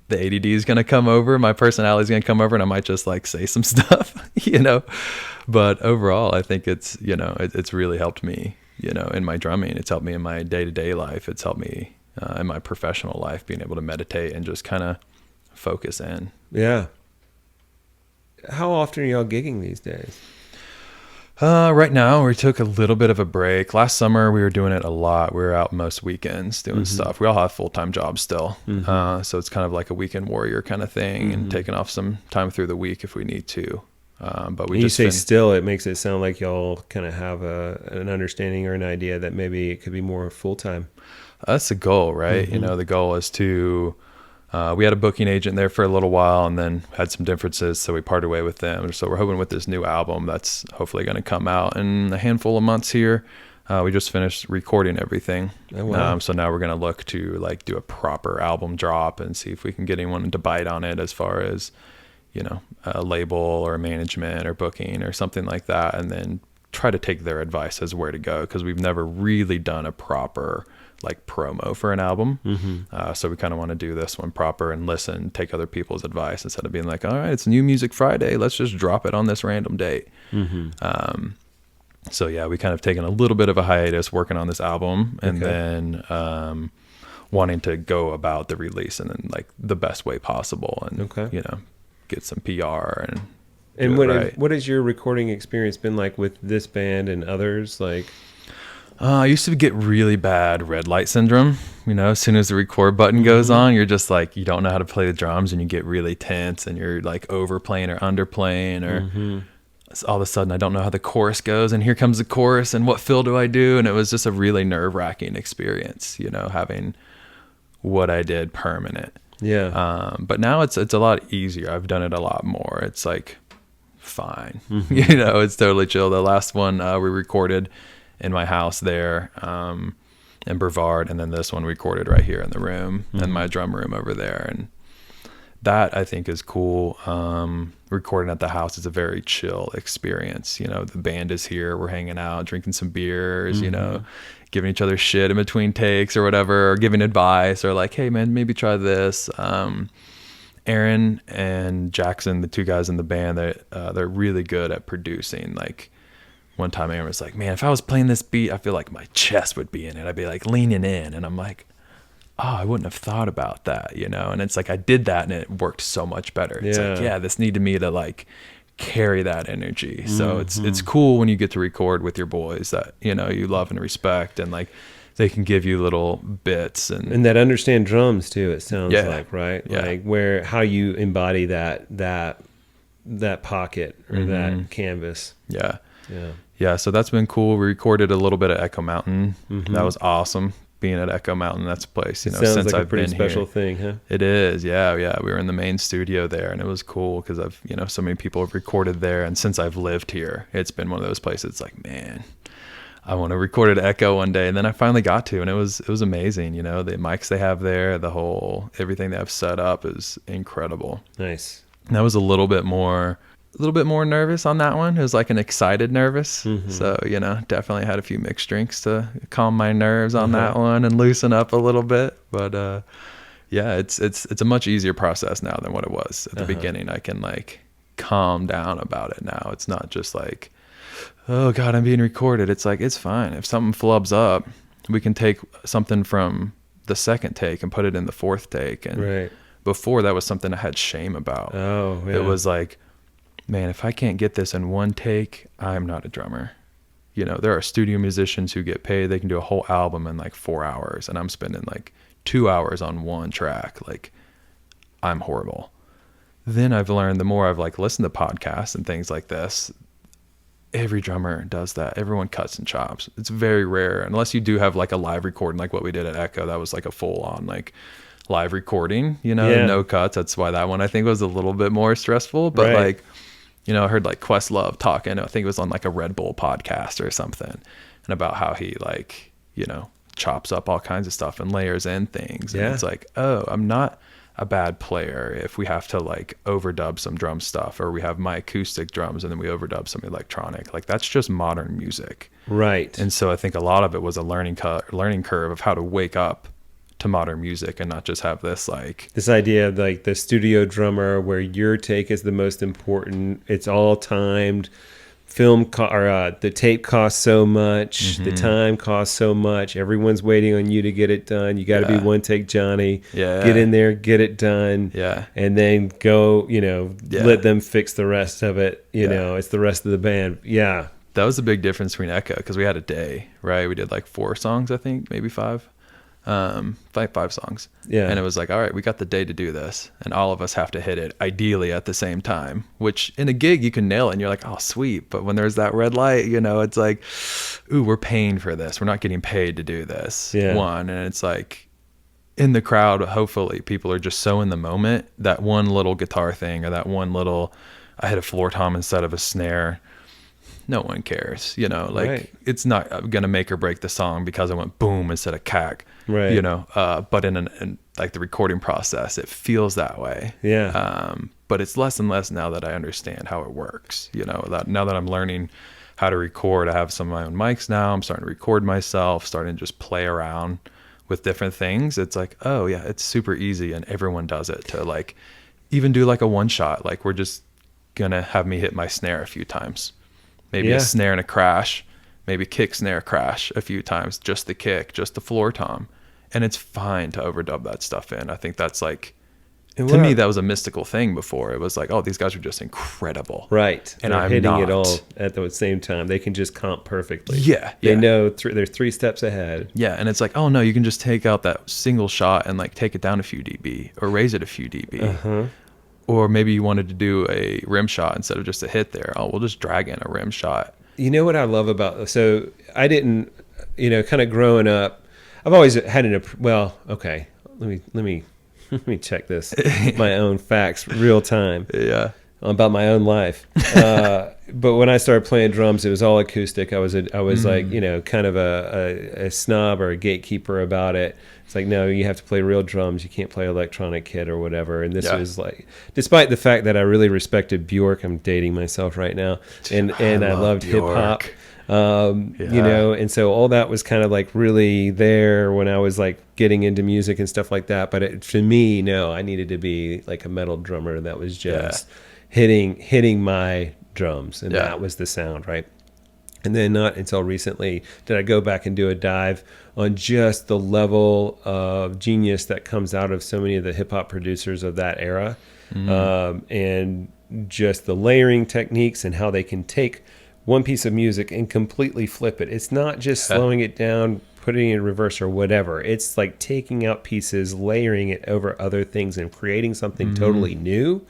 the ADD is going to come over. My personality is going to come over and I might just like say some stuff, but overall I think it's, it's really helped me, in my drumming. It's helped me in my day-to-day life. It's helped me in my professional life, being able to meditate and just kind of focus in.
Yeah. How often are y'all gigging these days?
Right now we took a little bit of a break. Last summer we were doing it a lot. We were out most weekends doing stuff. We all have full-time jobs still. So it's kind of like a weekend warrior kind of thing and taking off some time through the week if we need to. But we just
still, it makes it sound like y'all kind of have an understanding or an idea that maybe it could be more full-time.
That's the goal, right? The goal is to, we had a booking agent there for a little while and then had some differences. So we parted way with them. So we're hoping with this new album that's hopefully going to come out in a handful of months here. We just finished recording everything. Oh, wow. So now we're going to look to like do a proper album drop and see if we can get anyone to bite on it as far as, a label or management or booking or something like that. And then try to take their advice as where to go. Because we've never really done a proper like promo for an album. So we kind of want to do this one proper and listen, take other people's advice instead of being like, all right, it's New Music Friday. Let's just drop it on this random date. So yeah, we kind of taken a little bit of a hiatus working on this album and then wanting to go about the release in like the best way possible and, get some PR and
what has your recording experience been like with this band and others? Like,
I used to get really bad red light syndrome. As soon as the record button goes on, you're just like, you don't know how to play the drums and you get really tense and you're like overplaying or underplaying or all of a sudden I don't know how the chorus goes, and here comes the chorus, and what fill do I do? And it was just a really nerve-wracking experience, you know, having what I did permanent.
Yeah.
But now it's a lot easier. I've done it a lot more. It's like fine. You know, it's totally chill. The last one we recorded in my house there in Brevard, and then this one recorded right here in the room, in my drum room over there. And that I think is cool. Recording at the house is a very chill experience. You know, the band is here, we're hanging out, drinking some beers, you know, giving each other shit in between takes or whatever, or giving advice, or like, hey man, maybe try this. Aaron and Jackson, the two guys in the band, they're really good at producing. Like one time Aaron was like, man, if I was playing this beat, I feel like my chest would be in it. I'd be like leaning in, and I'm like, oh, I wouldn't have thought about that, you know? And it's like, I did that and it worked so much better. It's like, yeah, this needed me to like carry that energy. So it's cool when you get to record with your boys that, you know, you love and respect, and like they can give you little bits and
that understand drums too, it sounds like, right?
Yeah.
Like how you embody that pocket or that canvas.
Yeah.
Yeah.
Yeah. So that's been cool. We recorded a little bit at Echo Mountain. That was awesome. Being at Echo Mountain, that's a place, you know,
sounds
since
like
I've
a pretty
been
special
here.
thing, huh?
It is. Yeah. We were in the main studio there, and it was cool because I've, you know, so many people have recorded there. And since I've lived here, it's been one of those places. It's like, man, I want to record at Echo one day. And then I finally got to, and it was amazing. You know, the mics they have there, everything they have set up is incredible.
Nice.
And I was a little bit more nervous on that one. It was like an excited nervous. So, you know, definitely had a few mixed drinks to calm my nerves on that one and loosen up a little bit. But yeah, it's a much easier process now than what it was at the beginning. I can like calm down about it now. It's not just like, oh God, I'm being recorded. It's like, it's fine. If something flubs up, we can take something from the second take and put it in the fourth take. And before, that was something I had shame about.
Oh, yeah.
It was like, man, if I can't get this in one take, I'm not a drummer. You know, there are studio musicians who get paid. They can do a whole album in like 4 hours, and I'm spending like 2 hours on one track. Like, I'm horrible. Then I've learned, the more I've like listened to podcasts and things like this, every drummer does that. Everyone cuts and chops. It's very rare, unless you do have like a live recording, like what we did at Echo. That was like a full on like live recording, you know, no cuts. That's why that one I think was a little bit more stressful. But like, you know, I heard like Questlove talking, I think it was on like a Red Bull podcast or something, and about how he like, you know, chops up all kinds of stuff and layers in things. And it's like, oh, I'm not a bad player if we have to like overdub some drum stuff, or we have my acoustic drums and then we overdub some electronic. Like, that's just modern music.
Right.
And so I think a lot of it was a learning curve of how to wake up to modern music and not just have this
idea of like the studio drummer where your take is the most important. It's all timed. The tape costs so much. The time costs so much. Everyone's waiting on you to get it done. You got to be one take Johnny. Get in there, get it done. And then go, you know, let them fix the rest of it. You know, it's the rest of the band. Yeah.
That was the big difference between Echo, because we had a day, right? We did like 4 songs, I think, maybe 5. 5 songs. And it was like, all right, we got the day to do this, and all of us have to hit it ideally at the same time, which in a gig you can nail it and you're like, oh sweet. But when there's that red light, you know, it's like, ooh, we're paying for this. We're not getting paid to do this. And it's like, in the crowd, hopefully people are just so in the moment, that one little guitar thing, or that one little, I hit a floor tom instead of a snare, no one cares, you know, like it's not gonna make or break the song because I went boom instead of cack, you know, but in like the recording process, it feels that way. But it's less and less now that I understand how it works, you know, that now that I'm learning how to record, I have some of my own mics now, I'm starting to record myself, starting to just play around with different things. It's like, oh yeah, it's super easy, and everyone does it, to like even do like a one shot, like we're just gonna have me hit my snare a few times. Maybe a snare and a crash, maybe kick, snare, crash a few times, just the kick, just the floor tom. And it's fine to overdub that stuff in. I think that's like, to me, that was a mystical thing before. It was like, oh, these guys are just incredible.
Right.
And
I'm hitting it all at the same time. They can just comp perfectly. They know they're 3 steps ahead.
And it's like, oh no, you can just take out that single shot and like take it down a few dB or raise it a few dB. Or maybe you wanted to do a rim shot instead of just a hit there. Oh, we'll just drag in a rim shot.
You know what I love about, so I didn't, kind of growing up, I've always had okay, let me check this, my own facts real time.
Yeah.
About my own life. But when I started playing drums, it was all acoustic. I was like, kind of a snob or a gatekeeper about it. It's like, no, you have to play real drums. You can't play electronic kit or whatever. And this was like, despite the fact that I really respected Bjork, I'm dating myself right now, and I loved hip hop. And so all that was kind of like really there when I was like getting into music and stuff like that. But to me, no, I needed to be like a metal drummer that was just hitting my drums, and that was the sound, right? And then not until recently did I go back and do a dive on just the level of genius that comes out of so many of the hip hop producers of that era, and just the layering techniques and how they can take one piece of music and completely flip it. It's not just slowing it down, putting it in reverse or whatever. It's like taking out pieces, layering it over other things, and creating something totally new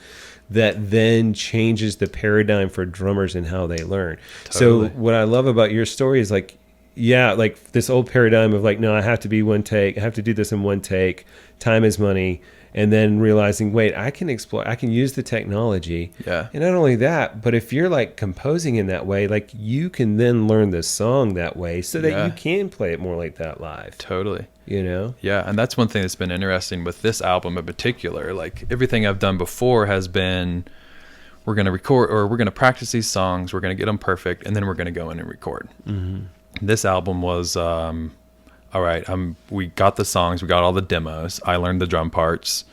that then changes the paradigm for drummers and how they learn. Totally. So what I love about your story is like, like this old paradigm of like, no, I have to be one take. I have to do this in one take. Time is money. And then realizing, wait, I can explore, I can use the technology. Yeah. And not only that, but if you're like composing in that way, like you can then learn the song that way so that you can play it more like that live.
Totally.
Yeah.
And that's one thing that's been interesting with this album in particular. Like everything I've done before has been, we're going to record, or we're going to practice these songs, we're going to get them perfect, and then we're going to go in and record. This album was, all right, we got the songs, we got all the demos. I learned the drum parts,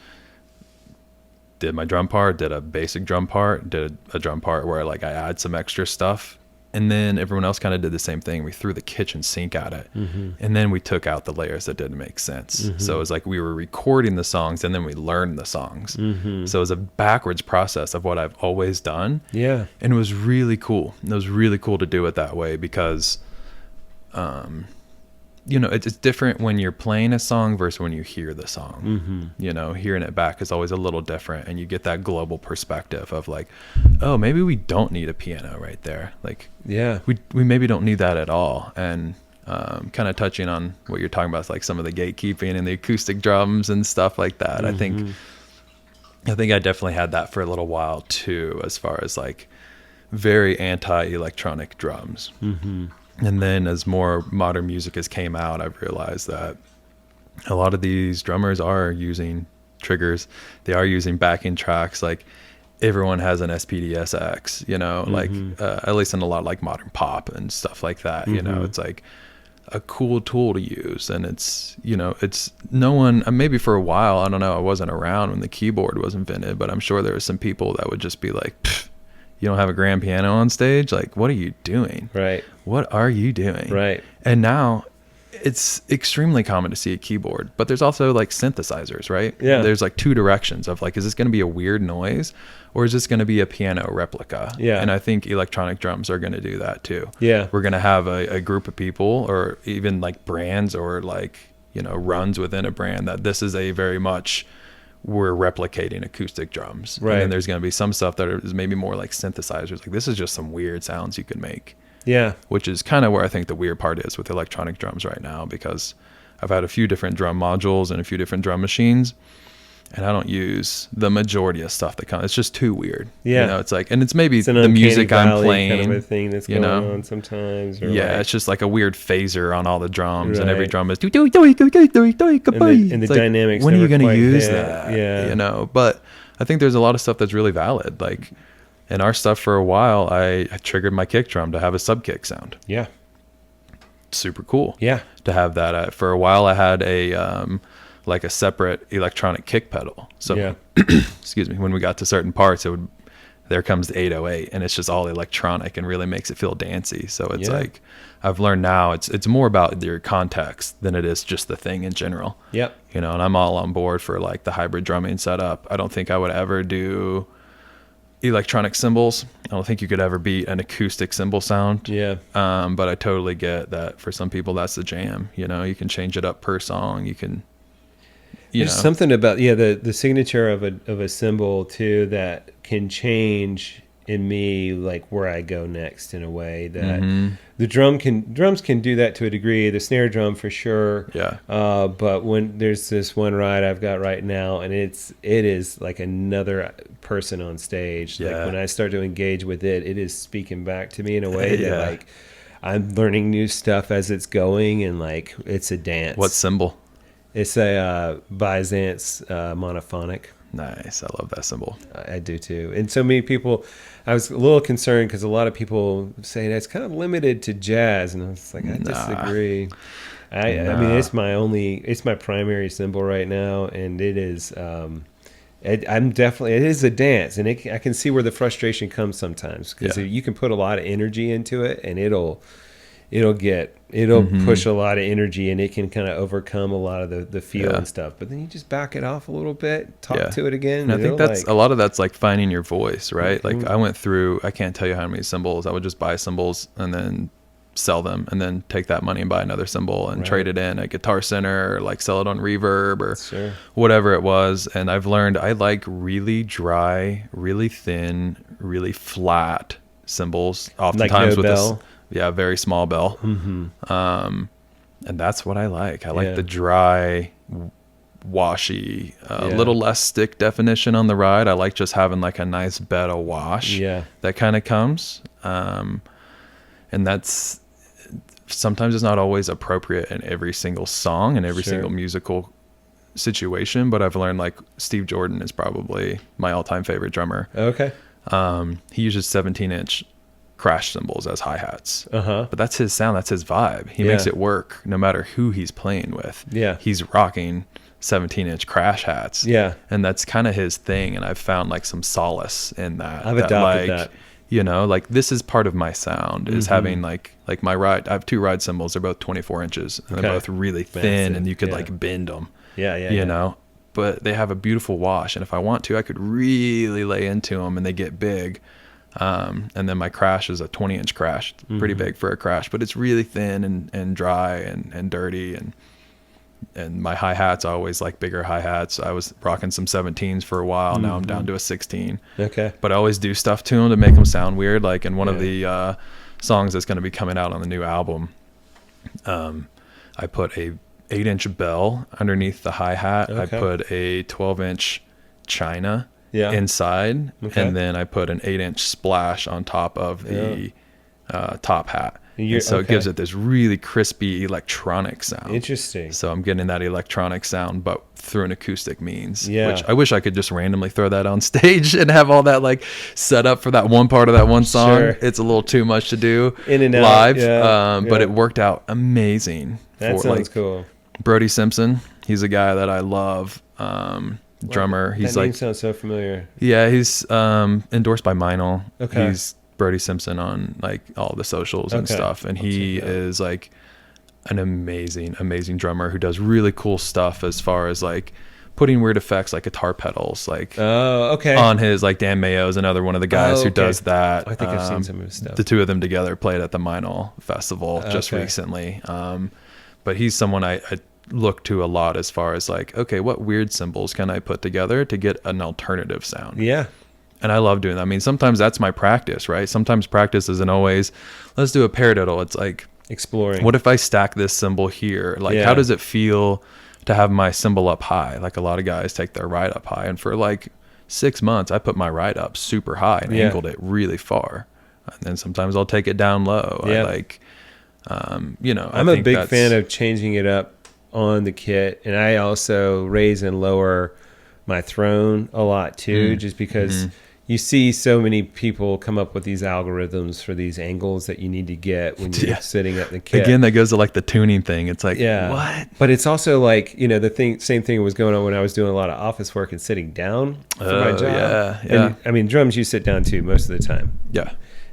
did my drum part, did a basic drum part, did a drum part where like I add some extra stuff. And then everyone else kind of did the same thing. We threw the kitchen sink at it. And then we took out the layers that didn't make sense. So it was like we were recording the songs and then we learned the songs. So it was a backwards process of what I've always done. Yeah. And it was really cool. It was really cool to do it that way because, it's different when you're playing a song versus when you hear the song. Hearing it back is always a little different, and you get that global perspective of like, oh, maybe we don't need a piano right there. Like, we maybe don't need that at all. And kind of touching on what you're talking about, like some of the gatekeeping and the acoustic drums and stuff like that. I think I definitely had that for a little while too, as far as like very anti-electronic drums. And then as more modern music has came out, I've realized that a lot of these drummers are using triggers. They are using backing tracks. Like everyone has an SPDSX, like at least in a lot of like modern pop and stuff like that. It's like a cool tool to use. And it's, it's no one, maybe for a while, I don't know, I wasn't around when the keyboard was invented, but I'm sure there were some people that would just be like, you don't have a grand piano on stage? Like, what are you doing? Right. What are you doing? Right. And now it's extremely common to see a keyboard, but there's also like synthesizers, right? Yeah. There's like two directions of like, is this going to be a weird noise or is this going to be a piano replica? Yeah. And I think electronic drums are going to do that too. Yeah. We're going to have a group of people or even like brands or like, runs within a brand that this is a very much, we're replicating acoustic drums. Right. And then there's going to be some stuff that is maybe more like synthesizers. Like this is just some weird sounds you can make. Yeah. Which is kind of where I think the weird part is with electronic drums right now, because I've had a few different drum modules and a few different drum machines, and I don't use the majority of stuff that comes. It's just too weird. Yeah. It's like, and it's maybe the music I'm playing.
Kind of a thing that's going on sometimes. Or
it's just like a weird phaser on all the drums, and every drum is. And
the dynamics.
When are you going to use that? Yeah. But I think there's a lot of stuff that's really valid. Like in our stuff for a while, I triggered my kick drum to have a sub kick sound. Yeah. Super cool. Yeah. To have that. For a while, I had a. Like a separate electronic kick pedal. So, excuse me, when we got to certain parts, there comes the 808, and it's just all electronic and really makes it feel dancey. So it's like, I've learned now it's more about your context than it is just the thing in general. Yep. And I'm all on board for like the hybrid drumming setup. I don't think I would ever do electronic cymbals. I don't think you could ever beat an acoustic cymbal sound. Yeah. But I totally get that for some people, that's the jam. You can change it up per song. You can.
There's something about the signature of a cymbal too that can change in me, like where I go next, in a way that the drums can do that to a degree. The snare drum for sure.
Yeah.
But when there's this one ride I've got right now, and it is like another person on stage.
Yeah.
Like when I start to engage with it, it is speaking back to me in a way that like I'm learning new stuff as it's going, and like it's a dance.
What cymbal?
It's a Byzance monophonic.
Nice. I love that cymbal.
I do too. And so many people, I was a little concerned because a lot of people say that's kind of limited to jazz, and I was like, I disagree. I mean, it's my primary cymbal right now, and it is. It is a dance, and I can see where the frustration comes sometimes, because you can put a lot of energy into it, and it'll push a lot of energy, and it can kind of overcome a lot of the feel and stuff. But then you just back it off a little bit, talk to it again.
And I think that's a lot of that's like finding your voice, right? Like I went through, I can't tell you how many cymbals. I would just buy cymbals and then sell them, and then take that money and buy another cymbal and trade it in at Guitar Center, or like sell it on Reverb or whatever it was. And I've learned I like really dry, really thin, really flat cymbals. Oftentimes with bell. Very small bell. And that's what I like. I like the dry, washy, a little less stick definition on the ride. I like just having like a nice bed of wash that kind of comes. And that's sometimes it's not always appropriate in every single song and every single musical situation. But I've learned like Steve Jordan is probably my all-time favorite drummer.
Okay.
He uses 17-inch crash cymbals as hi-hats, but that's his sound, that's his vibe. He makes it work no matter who he's playing with. He's rocking 17-inch crash hats, and that's kind of his thing. And I've found like some solace in that.
I've adopted that.
You know, like this is part of my sound, is having like my ride. I have two ride cymbals. They're both 24 inches, and they're both really thin, and you could like bend them. You know, but they have a beautiful wash, and if I want to, I could really lay into them, and they get big. And then my crash is a 20-inch crash, pretty big for a crash, but it's really thin and dry and dirty. And my hi-hats, I always like bigger hi-hats. I was rocking some 17s for a while. Now I'm down to a 16. Okay. But I always do stuff to them to make them sound weird. Like in one of the songs that's going to be coming out on the new album, I put a 8-inch bell underneath the hi-hat. I put a 12-inch china inside, and then I put an 8-inch splash on top of the top hat. And so it gives it this really crispy electronic sound.
Interesting.
So I'm getting that electronic sound, but through an acoustic means. Which I wish I could just randomly throw that on stage and have all that like set up for that one part of that one song. It's a little too much to do in and live, but it worked out amazing.
That sounds cool.
Brody Simpson, he's a guy that I love. Drummer. He's
that name sounds so familiar.
Yeah, he's endorsed by Meinl. Okay. He's Brody Simpson on like all the socials and stuff, and he is like an amazing drummer who does really cool stuff as far as like putting weird effects like guitar pedals, like on his, like Dan Mayo's another one of the guys who does that.
I think I've seen some of his stuff.
The two of them together played at the Meinl Festival just recently. But he's someone I look to a lot as far as like, okay, what weird cymbals can I put together to get an alternative sound? And I love doing that. I mean, sometimes that's my practice, right? Sometimes practice isn't always, let's do a paradiddle. It's like
exploring.
What if I stack this cymbal here? Like, how does it feel to have my cymbal up high? Like a lot of guys take their ride up high, and for like 6 months, I put my ride up super high and angled it really far. And then sometimes I'll take it down low. I like, you know,
I'm a big fan of changing it up on the kit, and I also raise and lower my throne a lot too, just because you see so many people come up with these algorithms for these angles that you need to get when you're sitting at the kit.
Again, that goes to like the tuning thing. It's like, what?
But it's also like, you know, same thing was going on when I was doing a lot of office work and sitting down for my job. And I mean, drums, you sit down too most of the time.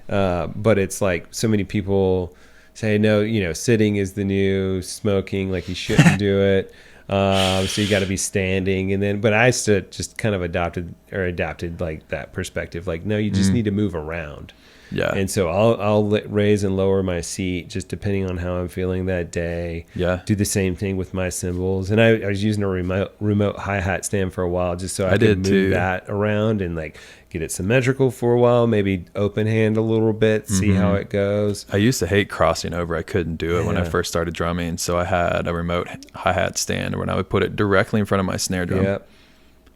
But it's like so many people say, no, you know, sitting is the new smoking, like you shouldn't do it. So you got to be standing, and then, but I just kind of adapted like that perspective. Like, no, you just need to move around.
Yeah.
And so I'll raise and lower my seat just depending on how I'm feeling that day.
Yeah.
Do the same thing with my cymbals. And I was using a remote hi-hat stand for a while just so I could move that around and like get it symmetrical for a while, maybe open hand a little bit, see how it goes.
I used to hate crossing over. I couldn't do it when I first started drumming. So I had a remote hi-hat stand when I would put it directly in front of my snare drum.
Yep.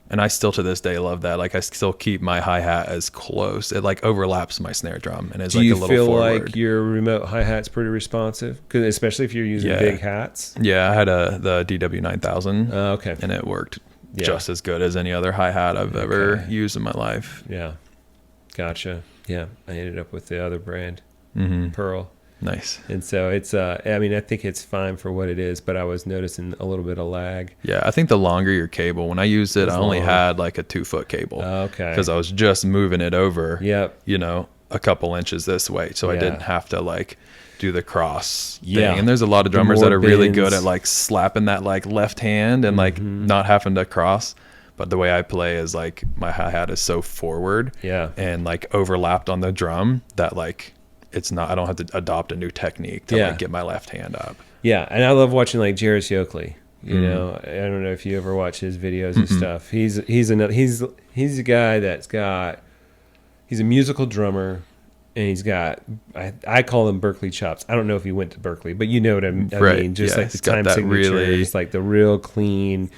And I still to this day love that. Like I still keep my hi-hat as close. It like overlaps my snare drum and is like a little forward. Do you feel like
your remote hi-hat's pretty responsive? 'Cause especially if you're using big hats.
Yeah, I had the DW9000.
Okay.
And it worked just as good as any other hi-hat I've ever used in my life.
Yeah. Gotcha. Yeah. I ended up with the other brand, Pearl.
Nice.
And so it's, I mean, I think it's fine for what it is, but I was noticing a little bit of lag.
Yeah. I think the longer your cable, when I used it, I only had like a 2-foot cable.
Okay.
Because I was just moving it over,
Yep.
you know, a couple inches this way. So I didn't have to like do the cross thing.
Yeah.
And there's a lot of drummers that are really good at like slapping that like left hand and like not having to cross. But the way I play is like my hi-hat is so forward and like overlapped on the drum that like it's not, I don't have to adopt a new technique to like get my left hand up.
Yeah. And I love watching like Jairus Yokley. You know, I don't know if you ever watch his videos and stuff. He's a guy he's a musical drummer. And he's got, I call them Berkeley chops. I don't know if he went to Berkeley, but you know what I mean. Just like the time signatures, like the real clean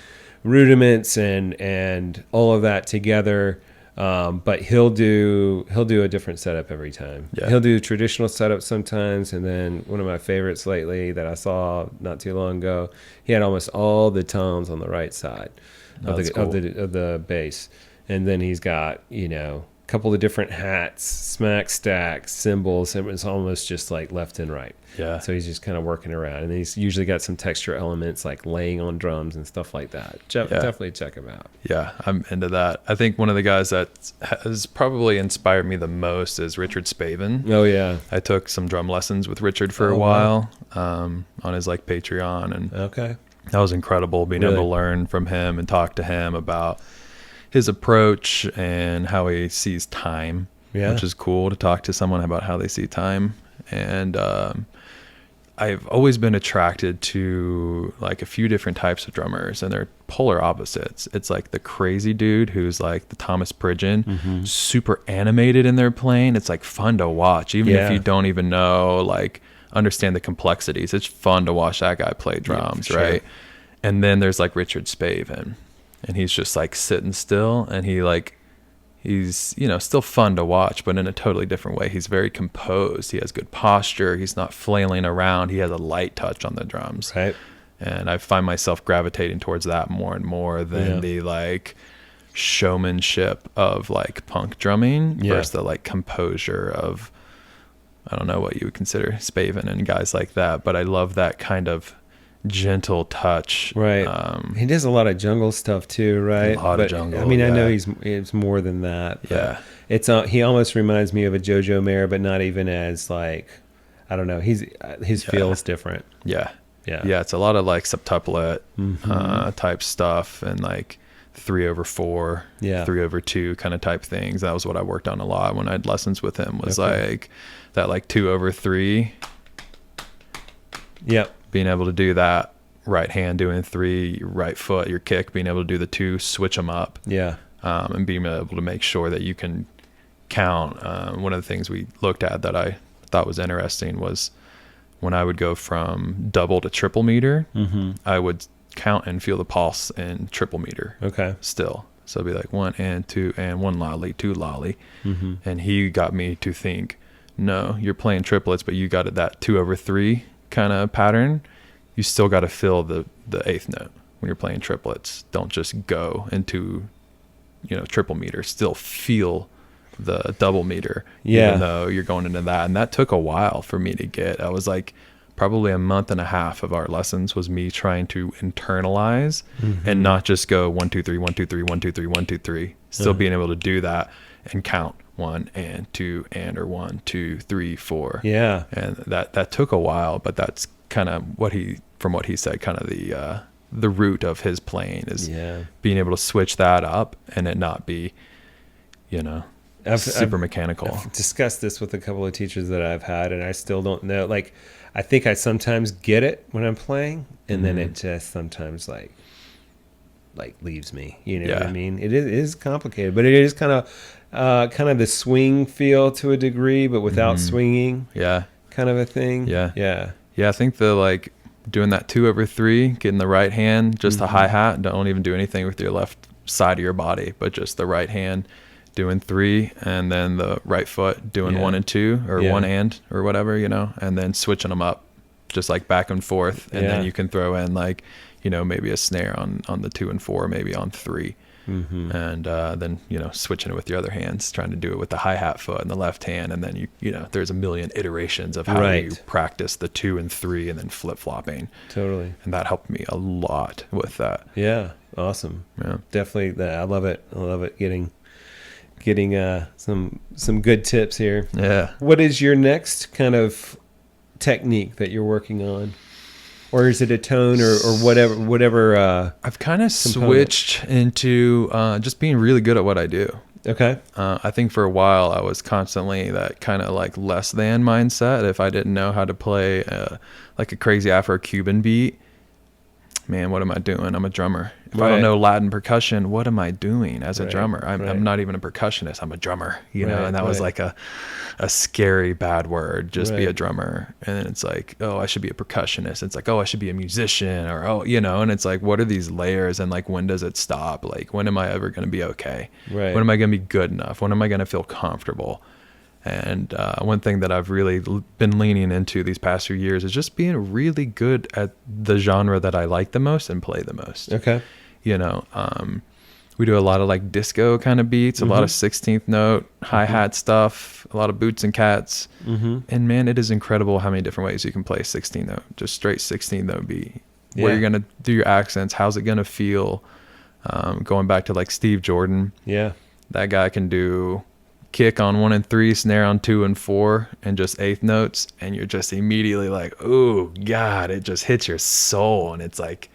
rudiments and all of that together. But he'll do a different setup every time. Yeah. He'll do traditional setup sometimes. And then one of my favorites lately that I saw not too long ago, he had almost all the tones on the right side of the bass. And then he's got, you know, couple of different hats, smack stacks, cymbals, and it's almost just like left and right.
Yeah.
So he's just kind of working around, and he's usually got some texture elements like laying on drums and stuff like that. Definitely check him out.
Yeah, I'm into that. I think one of the guys that has probably inspired me the most is Richard Spaven.
Oh yeah.
I took some drum lessons with Richard for a while on his like Patreon, and that was incredible being able to learn from him and talk to him about his approach and how he sees time, which is cool to talk to someone about how they see time. And I've always been attracted to like a few different types of drummers, and they're polar opposites. It's like the crazy dude who's like the Thomas Pridgeon, super animated in their playing. It's like fun to watch, even if you don't even know, like understand the complexities. It's fun to watch that guy play drums, right? And then there's like Richard Spaven. And he's just like sitting still, and he's, you know, still fun to watch, but in a totally different way. He's very composed. He has good posture. He's not flailing around. He has a light touch on the drums. Right. And I find myself gravitating towards that more and more than the like showmanship of like punk drumming versus the like composure of, I don't know what you would consider Spaven and guys like that, but I love that kind of gentle touch. Right.
He does a lot of jungle stuff too, right?
A lot of jungle.
I mean, I know he's more than that. Yeah. It's he almost reminds me of a Jojo Mayer, but not even as like, I don't know. His feel is different.
Yeah. Yeah. Yeah. It's a lot of like septuplet type stuff and like 3/4, 3/2 kind of type things. That was what I worked on a lot when I had lessons with him, was like that like 2/3. Yep. Being able to do that, right hand doing 3, your right foot, your kick, being able to do the 2, switch them up. Yeah. And being able to make sure that you can count. One of the things we looked at that I thought was interesting was when I would go from double to triple meter, I would count and feel the pulse in triple meter. Okay. Still. So it'd be like 1 and 2 and 1 lolly, 2 lolly. And he got me to think, no, you're playing triplets, but you got it that 2/3 kind of pattern. You still got to feel the 8th note when you're playing triplets. Don't just go into, you know, triple meter. Still feel the double meter, even though you're going into that. And that took a while for me to get. I was like, probably a month and a half of our lessons was me trying to internalize and not just go 1 2 3 1 2 3 1 2 3 1 2 3. Still being able to do that and count 1 and 2 and, or 1 2 3 4. Yeah. And that took a while, but that's kind of from what he said, kind of the root of his playing is being able to switch that up and it not be, you know, super mechanical.
I've discussed this with a couple of teachers that I've had, and I still don't know. Like, I think I sometimes get it when I'm playing, and then it just sometimes like leaves me. You know what I mean? It is complicated, but it is kind of the swing feel to a degree, but without swinging.
Yeah.
Kind of a thing.
Yeah.
Yeah.
Yeah. I think the like doing that 2/3, getting the right hand, just the hi-hat, don't even do anything with your left side of your body, but just the right hand doing 3, and then the right foot doing 1 and 2, or 1 and or whatever, you know, and then switching them up just like back and forth. And then you can throw in like, you know, maybe a snare on the 2 and 4, maybe on 3. And then, you know, switching it with your other hands, trying to do it with the hi-hat foot and the left hand. And then you know, there's a million iterations of how you practice the 2 and 3 and then flip-flopping.
Totally.
And that helped me a lot with that.
Yeah. Awesome.
Yeah.
Definitely. I love it. I love it. Getting some good tips here.
Yeah.
What is your next kind of technique that you're working on? Or is it a tone or whatever?
I've kind of switched into just being really good at what I do.
Okay.
I think for a while I was constantly that kind of like less than mindset. If I didn't know how to play like a crazy Afro-Cuban beat, man, what am I doing? I'm a drummer. If I don't know Latin percussion, what am I doing as a drummer? I'm not even a percussionist. I'm a drummer, you know, and that was like a scary bad word, just be a drummer. And then it's like, oh, I should be a percussionist. It's like, oh, I should be a musician, or, oh, you know, and it's like, what are these layers? And like, when does it stop? Like, when am I ever going to be okay? When am I going to be good enough? When am I going to feel comfortable? And one thing that I've really been leaning into these past few years is just being really good at the genre that I like the most and play the most.
Okay.
You know, we do a lot of like disco kind of beats, a lot of 16th note, hi-hat stuff, a lot of boots and cats. And man, it is incredible how many different ways you can play 16th note, just straight 16th note beat. Where you're going to do your accents, how's it going to feel? Going back to like Steve Jordan.
Yeah.
That guy can do kick on 1 and 3, snare on 2 and 4, and just 8th notes, and you're just immediately like, oh God, it just hits your soul. And it's like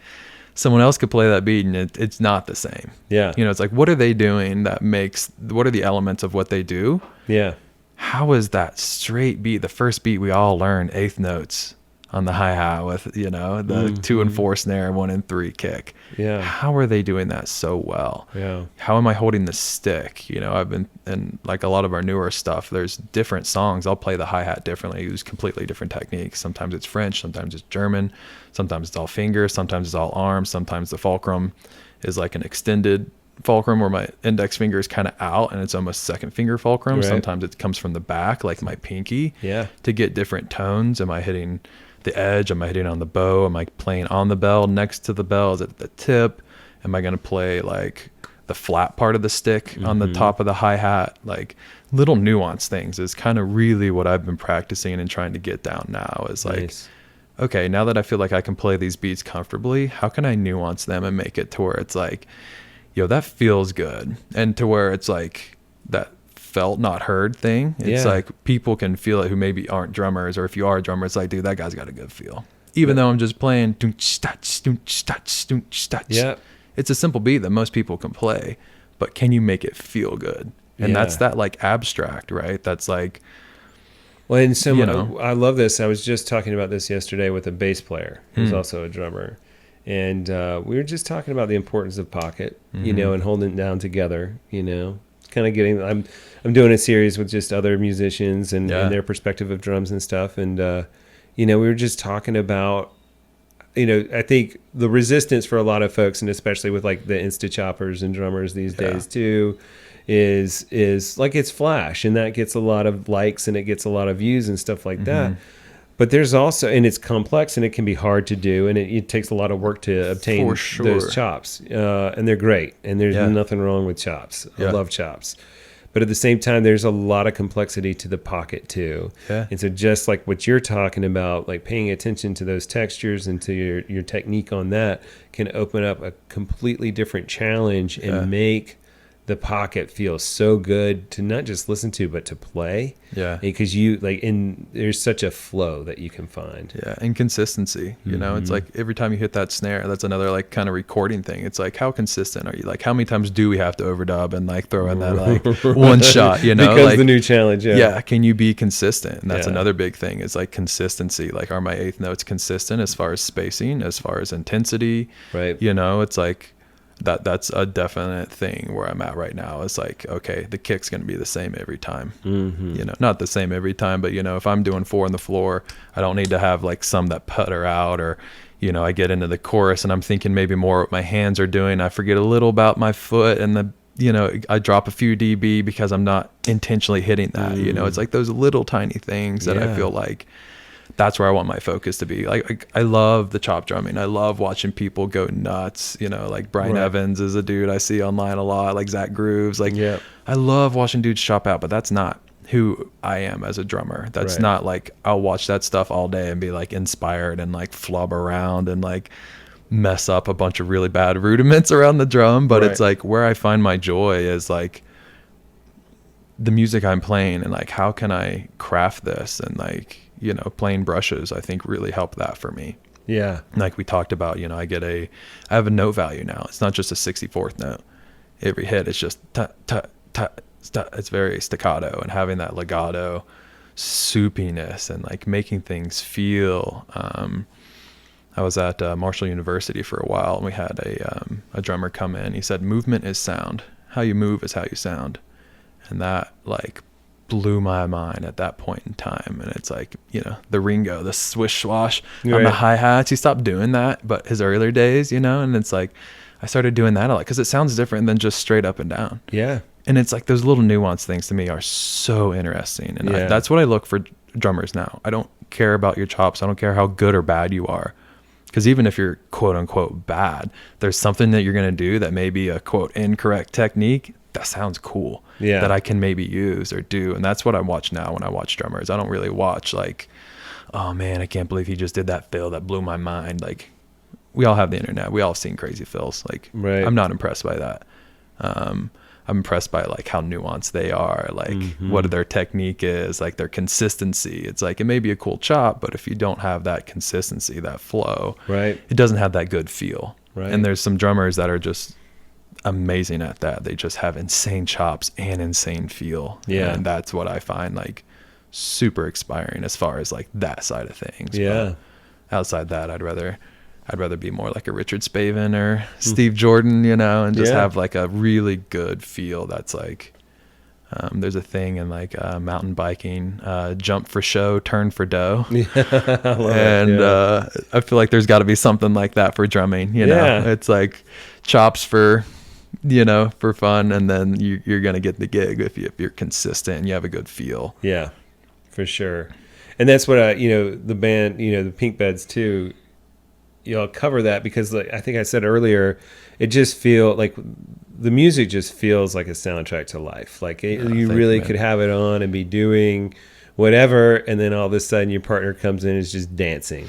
someone else could play that beat and it's not the same.
Yeah.
You know, it's like, what are they doing what are the elements of what they do?
Yeah.
How is that straight beat, the first beat we all learned, 8th notes on the hi-hat with, you know, the 2 and 4 snare, 1 and 3 kick.
Yeah.
How are they doing that so well?
Yeah.
How am I holding the stick? You know, I've been in like a lot of our newer stuff, there's different songs. I'll play the hi-hat differently, use completely different techniques. Sometimes it's French, sometimes it's German, sometimes it's all fingers, sometimes it's all arms, sometimes the fulcrum is like an extended fulcrum where my index finger is kind of out and it's almost second finger fulcrum. Sometimes it comes from the back, like my pinky, to get different tones. Am I hitting the edge? Am I hitting on the bow? Am I playing on the bell, next to the bell? Is it the tip? Am I going to play like the flat part of the stick on the top of the hi-hat? Like little nuanced things is kind of really what I've been practicing and trying to get down now is like, okay, now that I feel like I can play these beats comfortably, how can I nuance them and make it to where it's like, yo, that feels good. And to where it's like that felt not heard thing. It's like people can feel it who maybe aren't drummers, or if you are a drummer, it's like, dude, that guy's got a good feel. Even though I'm just playing it's a simple beat that most people can play, but can you make it feel good? And that's that like abstract, right? That's like,
well, and so, you know, I love this. I was just talking about this yesterday with a bass player who's also a drummer. And we were just talking about the importance of pocket, you know, and holding it down together, you know, kind of getting, I'm doing a series with just other musicians and their perspective of drums and stuff. And, you know, we were just talking about, you know, I think the resistance for a lot of folks, and especially with like the Insta choppers and drummers these days too, is like it's flash, and that gets a lot of likes and it gets a lot of views and stuff like that. But there's also, and it's complex and it can be hard to do, and it takes a lot of work to obtain those chops. And they're great, and there's nothing wrong with chops. I love chops. But at the same time, there's a lot of complexity to the pocket too. And so just like what you're talking about, like paying attention to those textures and to your technique on that can open up a completely different challenge and make the pocket feels so good to not just listen to, but to play.
Yeah.
Because there's such a flow that you can find.
Yeah. And consistency, you know, it's like every time you hit that snare, that's another like kind of recording thing. It's like, how consistent are you? Like, how many times do we have to overdub and like throw in that like one shot, you know?
Becomes
like
the new challenge.
Yeah. Can you be consistent? And that's another big thing is like consistency. Like, are my eighth notes consistent as far as spacing, as far as intensity?
Right.
You know, it's like, that's a definite thing where I'm at right now. It's like, okay, the kick's going to be the same every time, you know, not the same every time, but you know, if I'm doing 4 on the floor, I don't need to have like some that putter out, or, you know, I get into the chorus and I'm thinking maybe more what my hands are doing. I forget a little about my foot, and you know, I drop a few dB because I'm not intentionally hitting that, you know, it's like those little tiny things that I feel like that's where I want my focus to be. Like I love the chop drumming. I love watching people go nuts. You know, like Brian Evans is a dude I see online a lot. Like Zach Grooves. Like, I love watching dudes chop out, but that's not who I am as a drummer. That's not like, I'll watch that stuff all day and be like inspired and like flub around and like mess up a bunch of really bad rudiments around the drum. But it's like where I find my joy is like the music I'm playing, and like, how can I craft this? And like, you know, playing brushes, I think really helped that for me.
Yeah.
Like we talked about, you know, I have a note value now. It's not just a 64th note. Every hit is just ta, ta, ta, ta. It's very staccato, and having that legato soupiness and like making things feel. I was at Marshall University for a while, and we had a drummer come in. He said, movement is sound. How you move is how you sound. And that like blew my mind at that point in time. And it's like, you know, the Ringo, the swish swash on the hi-hats, he stopped doing that, but his earlier days, you know, and it's like I started doing that a lot because it sounds different than just straight up and down.
Yeah.
And it's like those little nuanced things to me are so interesting. And that's what I look for drummers now. I don't care about your chops. I don't care how good or bad you are. Because even if you're quote unquote bad, there's something that you're going to do that may be a quote incorrect technique that sounds cool, that I can maybe use or do. And that's what I watch now when I watch drummers. I don't really watch like, oh man, I can't believe he just did that fill that blew my mind. Like, we all have the internet. We all have seen crazy fills. Like, I'm not impressed by that. I'm impressed by like how nuanced they are, like what their technique is, like their consistency. It's like, it may be a cool chop, but if you don't have that consistency, that flow, it doesn't have that good feel. And there's some drummers that are just amazing at that. They just have insane chops and insane feel. And that's what I find like super inspiring as far as like that side of things. But outside that, I'd rather be more like a Richard Spaven or Steve Jordan, you know, and just have like a really good feel. That's like, there's a thing in like mountain biking, jump for show, turn for dough. I feel like there's got to be something like that for drumming, you know. It's like chops for, you know, for fun, and then you're going to get the gig if you're consistent and you have a good feel. Yeah,
for sure. And that's what you know, the band, you know, the Pink Beds too, you know, cover that because like I think I said earlier, it just feel like the music just feels like a soundtrack to life. Like you really could have it on and be doing whatever, and then all of a sudden your partner comes in and is just dancing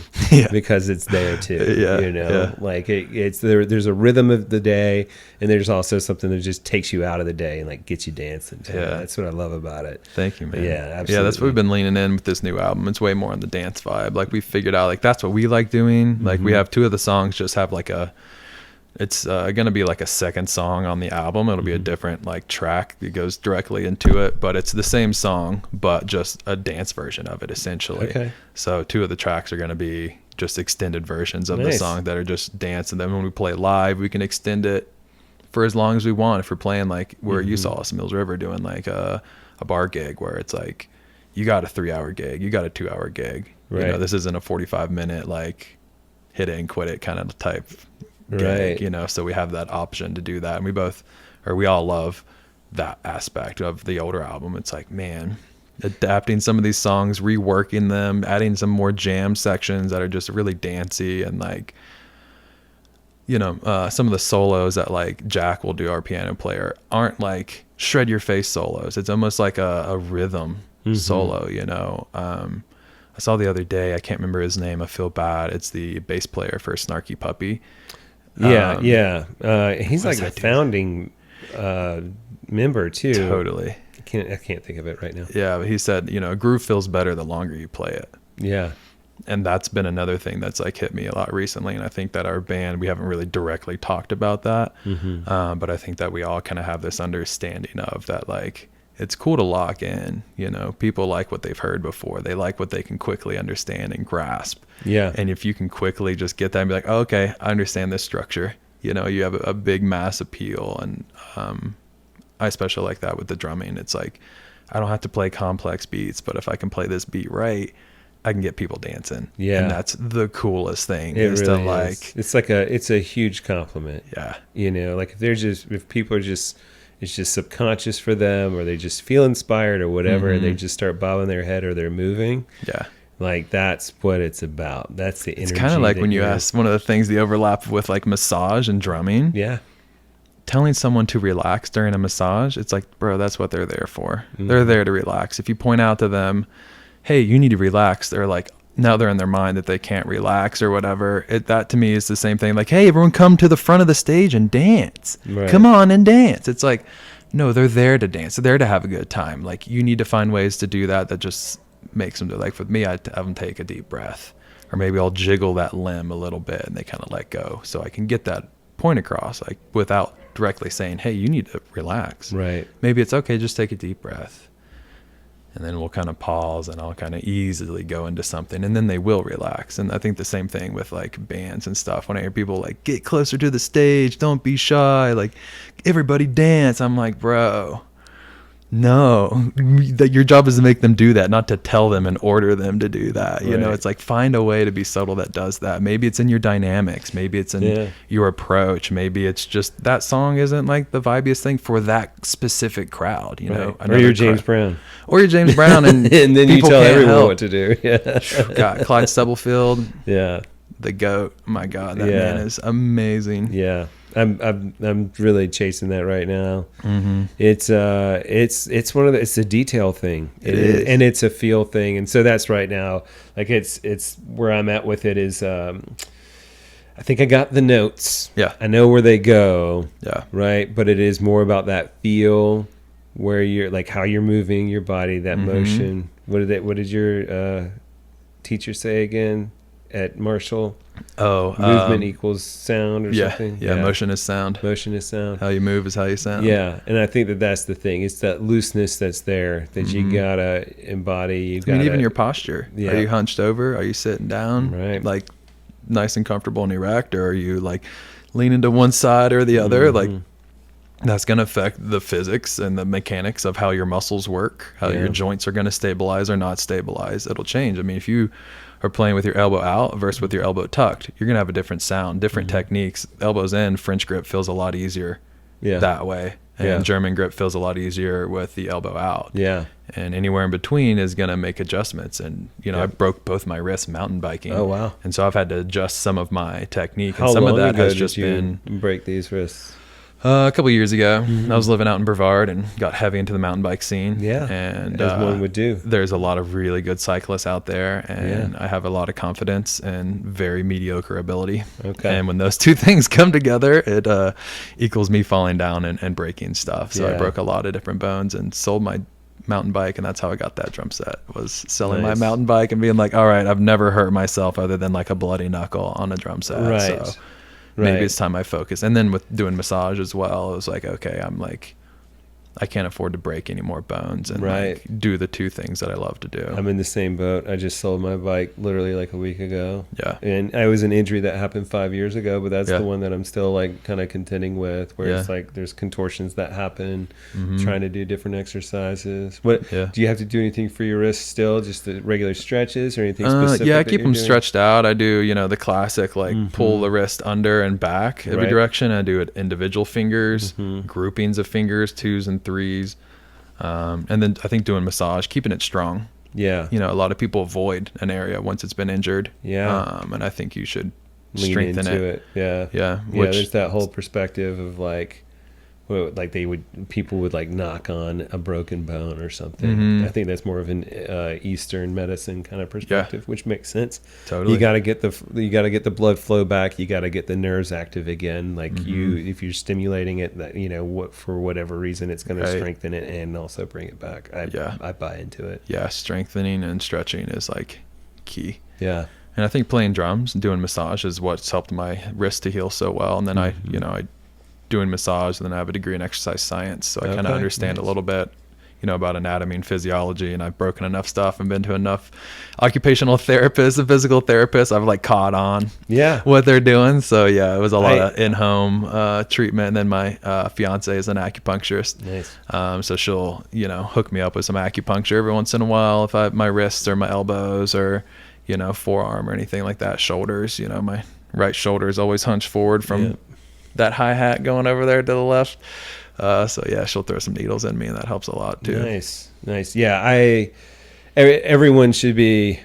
because it's there too. You know, like it's there's a rhythm of the day, and there's also something that just takes you out of the day and like gets you dancing. So that's what I love about it.
Thank you, man.
Yeah, absolutely.
Yeah, that's what we've been leaning in with this new album. It's way more on the dance vibe. Like we figured out like that's what we like doing. Like we have 2 of the songs just have like it's going to be like a second song on the album. It'll be a different like track that goes directly into it, but it's the same song, but just a dance version of it essentially. So 2 of the tracks are going to be just extended versions of the song that are just dance. And then when we play live, we can extend it for as long as we want. If we're playing like where you saw us in Mills River doing like a bar gig where it's like, you got a 3-hour gig, you got a 2-hour gig. You know, this isn't a 45-minute like hit it and quit it kind of type gig, you know, so we have that option to do that. And we all love that aspect of the older album. It's like, man, adapting some of these songs, reworking them, adding some more jam sections that are just really dancey, and like, you know, some of the solos that like Jack will do, our piano player, aren't like shred your face solos. It's almost like a rhythm solo, you know. I saw the other day, I can't remember his name, I feel bad, it's the bass player for Snarky Puppy.
He's like a founding member too.
Totally.
I can't think of it right now.
Yeah, but he said, a groove feels better the longer you play it.
Yeah.
And that's been another thing that's like hit me a lot recently. And I think that our band, we haven't really directly talked about that. But I think that we all kind of have this understanding of that, like, it's cool to lock in, people like what they've heard before. They like what they can quickly understand and grasp.
Yeah.
And if you can quickly just get that and be like, oh, okay, I understand this structure. You have a big mass appeal. And I especially like that with the drumming. It's like, I don't have to play complex beats, but if I can play this beat right, I can get people dancing. Yeah. And that's the coolest thing.
It really is. It's a huge compliment.
Yeah.
Like if people are just, it's just subconscious for them, or they just feel inspired or whatever, and they just start bobbing their head or they're moving.
Yeah.
Like that's what it's about. That's the energy.
It's kind of like when you ask one of the things, the overlap with like massage and drumming.
Yeah.
Telling someone to relax during a massage, it's like, bro, that's what they're there for. They're there to relax. If you point out to them, hey, you need to relax, they're like, now they're in their mind that they can't relax or whatever. That to me is the same thing. Like, hey, everyone come to the front of the stage and dance. Right. Come on and dance. It's like, no, they're there to dance. They're there to have a good time. Like, you need to find ways to do that just makes them do. Like, with me, I have them take a deep breath, or maybe I'll jiggle that limb a little bit and they kind of let go, so I can get that point across, like, without directly saying, hey, you need to relax.
Right.
Maybe it's okay, just take a deep breath. And then we'll kind of pause, and I'll kind of easily go into something, and then they will relax. And I think the same thing with like bands and stuff. When I hear people like, get closer to the stage, don't be shy, like, everybody dance. I'm like, bro, no, that your job is to make them do that, not to tell them and order them to do that. Right. It's like, find a way to be subtle that does that. Maybe it's in your dynamics. Maybe it's in your approach. Maybe it's just that song isn't like the vibiest thing for that specific crowd,
right. Or you're James Brown.
Or you're James Brown, and
and then you tell everyone what to do. Yeah.
God, Clyde Stubblefield.
Yeah.
The GOAT. My God, that man is amazing.
Yeah. I'm really chasing that right now. It's one of it's a detail thing. It is, and it's a feel thing, and so that's right now. Like it's where I'm at with it is. I think I got the notes.
Yeah,
I know where they go.
Yeah,
right. But it is more about that feel, where you're like how you're moving your body, that motion. What did your teacher say again at Marshall? Movement equals sound or something.
Yeah, motion is sound.
Motion is sound.
How you move is how you sound.
Yeah, and I think that's the thing. It's that looseness that's there that you gotta embody.
I mean, even your posture. Yeah. Are you hunched over? Are you sitting down?
Right.
Like nice and comfortable and erect, or are you like leaning to one side or the other? Like that's going to affect the physics and the mechanics of how your muscles work, how your joints are going to stabilize or not stabilize. It'll change. I mean, if you are playing with your elbow out versus with your elbow tucked, you're going to have a different sound, different techniques. Elbows in, French grip feels a lot easier that way. And German grip feels a lot easier with the elbow out.
Yeah.
And anywhere in between is going to make adjustments. And, I broke both my wrists mountain biking.
Oh, wow.
And so I've had to adjust some of my technique.
How
and some
long
of that
ago
has
did
just
you
been
break these wrists?
A couple of years ago. I was living out in Brevard and got heavy into the mountain bike scene.
Yeah,
and
as one would do.
There's a lot of really good cyclists out there, and I have a lot of confidence and very mediocre ability. Okay. And when those two things come together, it equals me falling down and breaking stuff. So I broke a lot of different bones and sold my mountain bike, and that's how I got that drum set, was selling my mountain bike and being like, all right, I've never hurt myself other than like a bloody knuckle on a drum set.
Right.
So maybe it's time I focus. And then with doing massage as well, it was like, okay, I'm like, I can't afford to break any more bones and like do the two things that I love to do.
I'm in the same boat. I just sold my bike literally like a week ago.
Yeah.
And I was an injury that happened 5 years ago, but that's the one that I'm still like kind of contending with, where it's like there's contortions that happen, trying to do different exercises. What do you have to do anything for your wrists still? Just the regular stretches or anything specific?
Yeah, I keep them stretched out. I do, the classic like pull the wrist under and back every direction. I do it individual fingers, groupings of fingers, 2s and 3s, and then I think doing massage, keeping it strong. A lot of people avoid an area once it's been injured. And I think you should
lean
strengthen
into it. There's that whole perspective of like, like people would like knock on a broken bone or something.
Mm-hmm.
I think that's more of an Eastern medicine kind of perspective, which makes sense.
Totally.
You got to get the blood flow back. You got to get the nerves active again. Like if you're stimulating it, that for whatever reason, it's going to strengthen it and also bring it back. I buy into it.
Yeah, strengthening and stretching is like key.
Yeah.
And I think playing drums and doing massage is what's helped my wrist to heal so well. And then I doing massage, and then I have a degree in exercise science, so I kind of understand a little bit, about anatomy and physiology, and I've broken enough stuff and been to enough occupational therapists and physical therapists. I've like caught on what they're doing. So yeah, it was a lot of in-home treatment. And then my fiance is an acupuncturist.
Nice.
So she'll, hook me up with some acupuncture every once in a while if I have my wrists or my elbows or, forearm or anything like that. Shoulders, my right shoulder is always hunched forward from that hi-hat going over there to the left. So yeah, she'll throw some needles in me, and that helps a lot too.
Nice. Yeah, everyone should be,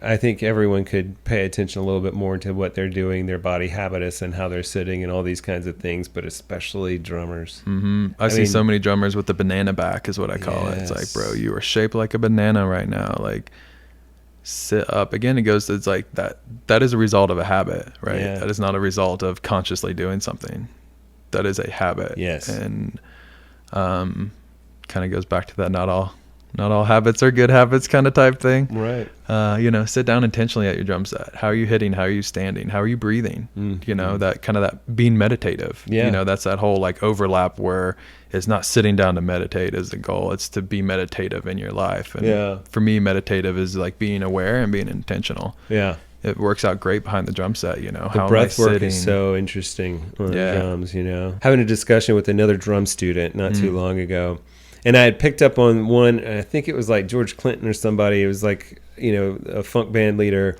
I think everyone could pay attention a little bit more to what they're doing, their body habitus and how they're sitting and all these kinds of things, but especially drummers.
I see so many drummers with the banana back is what I call it. It's like, bro, you are shaped like a banana right now. Like, sit up. Again, it's like that is a result of a habit, right? That is not a result of consciously doing something. That is a habit.
Yes.
And kind of goes back to that not all habits are good habits kind of type thing.
Right.
Sit down intentionally at your drum set. How are you hitting? How are you standing? How are you breathing? That kind of that being meditative. That's that whole like overlap where it's not sitting down to meditate is the goal. It's to be meditative in your life. And for me, meditative is like being aware and being intentional. Yeah. It works out great behind the drum set,
The breath work is so interesting on the drums, Having a discussion with another drum student not too long ago. And I had picked up on one, I think it was like George Clinton or somebody. It was like, a funk band leader.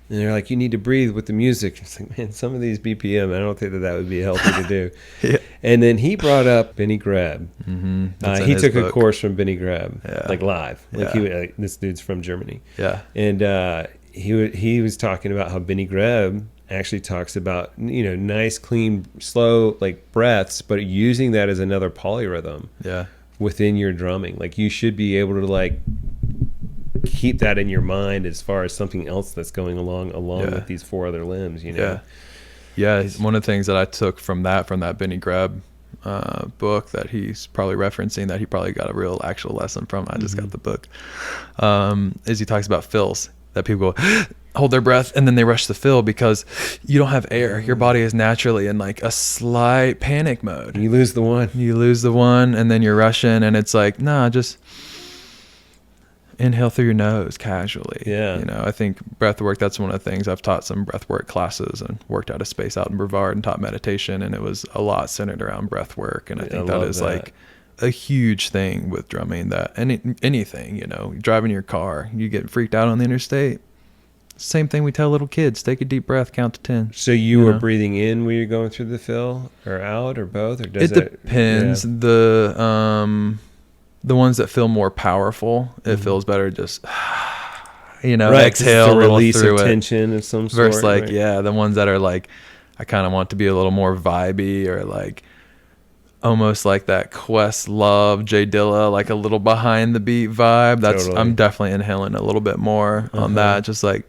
And they're like, you need to breathe with the music. It's like, man, some of these BPM, I don't think that would be healthy to do. And then he brought up Benny Greb. He took a course from Benny Greb, like live. Like this dude's from Germany. Yeah. And he was talking about how Benny Greb actually talks about, nice, clean, slow, like breaths, but using that as another polyrhythm within your drumming. Like you should be able to like keep that in your mind as far as something else that's going along with these four other limbs,
Yeah, one of the things that I took from that Benny Greb book that he's probably referencing, that he probably got a real actual lesson from, I just got the book, is he talks about fills, that people go hold their breath and then they rush the fill because you don't have air. Your body is naturally in like a slight panic mode.
You lose the one
and then you're rushing, and it's like, nah, just inhale through your nose casually. I think breath work, that's one of the things. I've taught some breath work classes and worked out a space out in Brevard and taught meditation, and it was a lot centered around breath work. And I think that is like a huge thing with drumming, that anything, driving your car, you get freaked out on the interstate. Same thing we tell little kids, take a deep breath, count to 10.
So you were breathing in when you're going through the fill, or out, or both, or does
it depends. The ones that feel more powerful, it feels better just exhale,
release of tension of some sort.
Versus like the ones that are like, I kind of want to be a little more vibey, or like almost like that Questlove, Jay Dilla, like a little behind the beat vibe. That's I'm definitely inhaling a little bit more on that, just like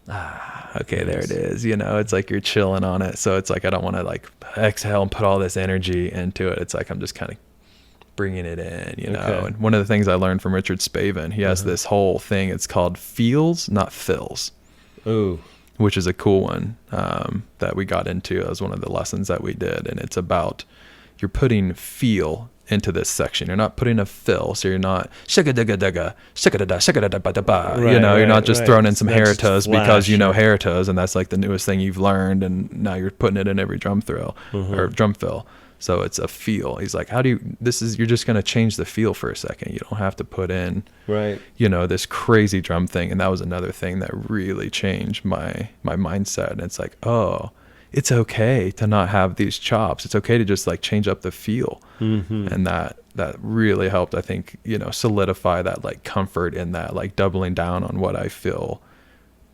okay, there it is. It's like you're chilling on it. So it's like I don't want to like exhale and put all this energy into it. It's like I'm just kind of bringing it in, And one of the things I learned from Richard Spaven, he has this whole thing. It's called feels, not fills.
Ooh.
Which is a cool one that we got into as one of the lessons that we did. And it's about, you're putting feel into this section. You're not putting a fill. So you're not shaka-daga-daga, shaka-da-da, shaka-da-da-ba-da-ba. You're not just throwing in some haritos because haritos, and that's like the newest thing you've learned, and now you're putting it in every drum thrill or drum fill. So it's a feel. He's like, you're just going to change the feel for a second. You don't have to put in, this crazy drum thing. And that was another thing that really changed my mindset. And it's like, oh, it's okay to not have these chops. It's okay to just like change up the feel. And that really helped, I think, solidify that like comfort in that, like doubling down on what I feel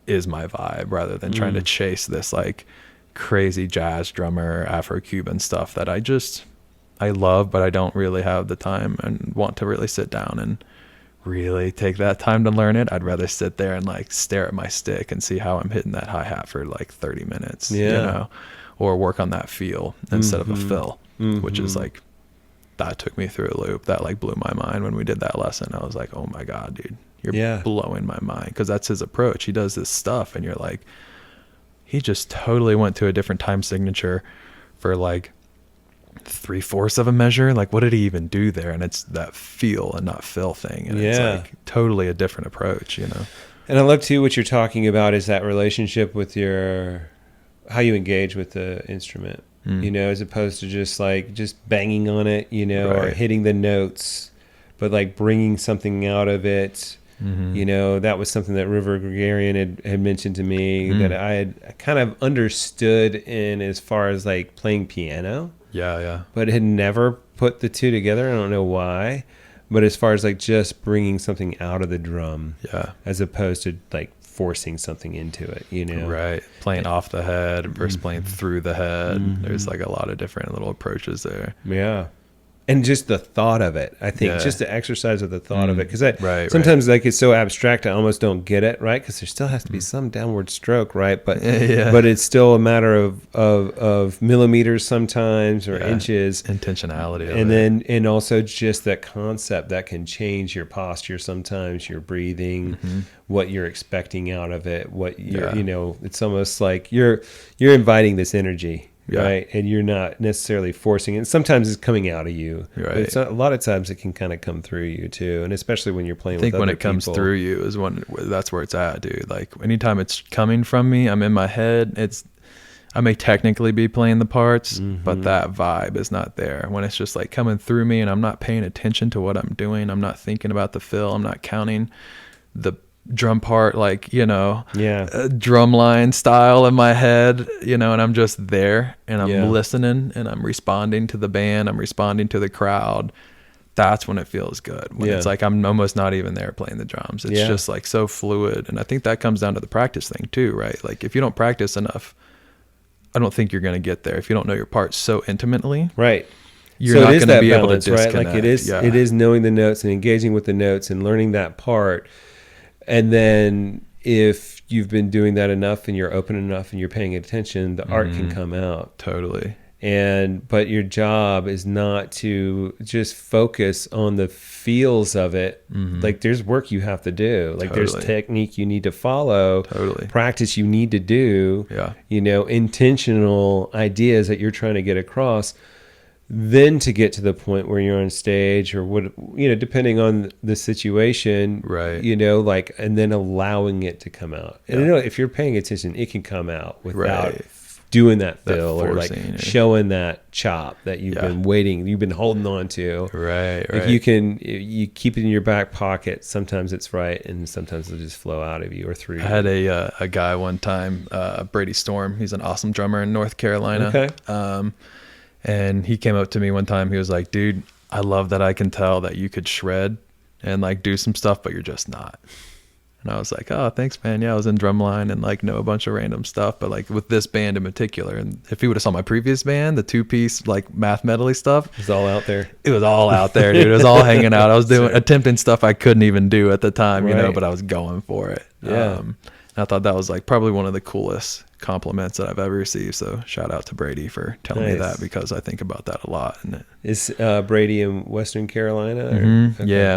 is my vibe, rather than trying to chase this like crazy jazz drummer, Afro-Cuban stuff that I just I love, but I don't really have the time and want to really sit down and really take that time to learn it. I'd rather sit there and like stare at my stick and see how I'm hitting that hi-hat for like 30 minutes, you know, or work on that feel instead of a fill, which is like, that took me through a loop. That like blew my mind when we did that lesson. I was like, oh my God, dude, you're blowing my mind. Because that's his approach. He does this stuff and you're like, he just totally went to a different time signature for like 3/4 of a measure. Like, what did he even do there? And it's that feel and not fill thing. And it's like totally a different approach, you know?
And I love too, what you're talking about is that relationship with how you engage with the instrument, you know, as opposed to just banging on it, you know, or hitting the notes, but like bringing something out of it. You know, that was something that River Gregarian had mentioned to me that I had kind of understood in as far as like playing piano. But had never put the two together. I don't know why. But as far as like just bringing something out of the drum, as opposed to like forcing something into it, you know?
Right. Playing off the head versus playing through the head. There's like a lot of different little approaches there.
Yeah. And just the thought of it, I think, just the exercise of the thought of it. Because sometimes like it's so abstract, I almost don't get it, right? Because there still has to be some downward stroke, right? But but it's still a matter of millimeters sometimes, or inches.
Intentionality of
it. And also just that concept that can change your posture sometimes, your breathing, what you're expecting out of it, what you're, you know, it's almost like you're inviting this energy. Right. And you're not necessarily forcing it. Sometimes it's coming out of you. Right. But it's not, a lot of times it can kind of come through you too. And especially when you're playing with other people. I think when it comes through you
is that's where it's at, dude. Like anytime it's coming from me, I'm in my head. I may technically be playing the parts, but that vibe is not there. When it's just like coming through me and I'm not paying attention to what I'm doing. I'm not thinking about the fill. I'm not counting the drum part, like, you know, drum line style in my head, you know, and I'm just there and I'm listening and I'm responding to the band, I'm responding to the crowd. That's when it feels good. When it's like I'm almost not even there playing the drums. It's just like so fluid. And I think that comes down to the practice thing too, right? Like if you don't practice enough, I don't think you're going to get there. If you don't know your parts so intimately, you're not going to be able to disconnect.
Right? Like it is knowing the notes and engaging with the notes and learning that part. And then if you've been doing that enough and you're open enough and you're paying attention, the art can come out.
Totally.
But your job is not to just focus on the feels of it. Like there's work you have to do. Like there's technique you need to follow. Practice you need to do. You know, intentional ideas that you're trying to get across. Then to get to the point where you're on stage or what, you know, depending on the situation, you know, like, and then allowing it to come out. And you know, if you're paying attention, it can come out without doing that fill or like showing that chop that you've been waiting, you've been holding on to. Like you keep it in your back pocket. Sometimes it's right. And sometimes it'll just flow out of you or through you.
I had a guy one time, Brady Storm. He's an awesome drummer in North Carolina. And he came up to me one time. He was like, dude, I love that I can tell that you could shred and like do some stuff, but you're just not. And I was like, oh, thanks, man. Yeah, I was in drumline and like know a bunch of random stuff. But like with this band in particular, and if he would have saw my previous band, the 2-piece like math medley stuff.
It was all out there.
It was all out there, dude. It was all hanging out. I was attempting stuff I couldn't even do at the time, you know, but I was going for it. And I thought that was like probably one of the coolest compliments that I've ever received. So shout out to Brady for telling me that, because I think about that a lot. And
is Brady in Western Carolina?
Or? Yeah,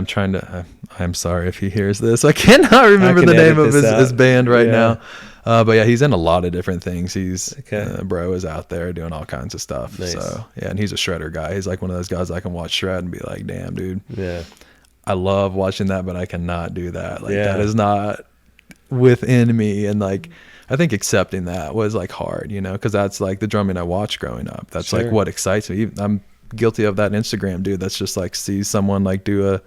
I'm sorry if he hears this. I cannot remember the name of his band right now. But yeah, he's in a lot of different things. He's bro is out there doing all kinds of stuff. So yeah, and he's a shredder guy. He's like one of those guys I can watch shred and be like, damn, dude. I love watching that, but I cannot do that. Like that is not within me. And like I think accepting that was like hard, you know, because that's like the drumming I watched growing up. That's like what excites me. I'm guilty of that Instagram dude that's just like sees someone like do a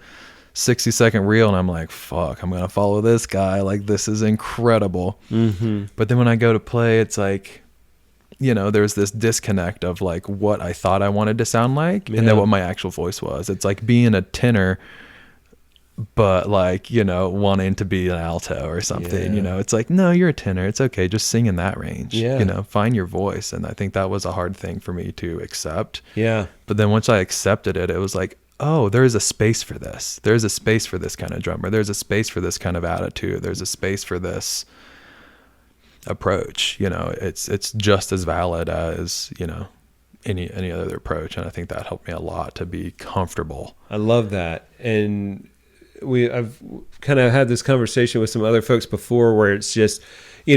60-second reel and I'm like, fuck, I'm gonna follow this guy, like this is incredible. But then when I go to play, it's like, you know, there's this disconnect of like what I thought I wanted to sound like and then what my actual voice was. It's like being a tenor but like, wanting to be an alto or something,
Yeah.
it's like, no, you're a tenor. It's okay. Just sing in that range,
Yeah.
find your voice. And I think that was a hard thing for me to accept.
Yeah.
But then once I accepted it, it was like, oh, there's a space for this. There's a space for this kind of drummer. There's a space for this kind of attitude. There's a space for this approach. It's just as valid as, any other approach. And I think that helped me a lot to be comfortable.
I love that. And I've kind of had this conversation with some other folks before where it's just, you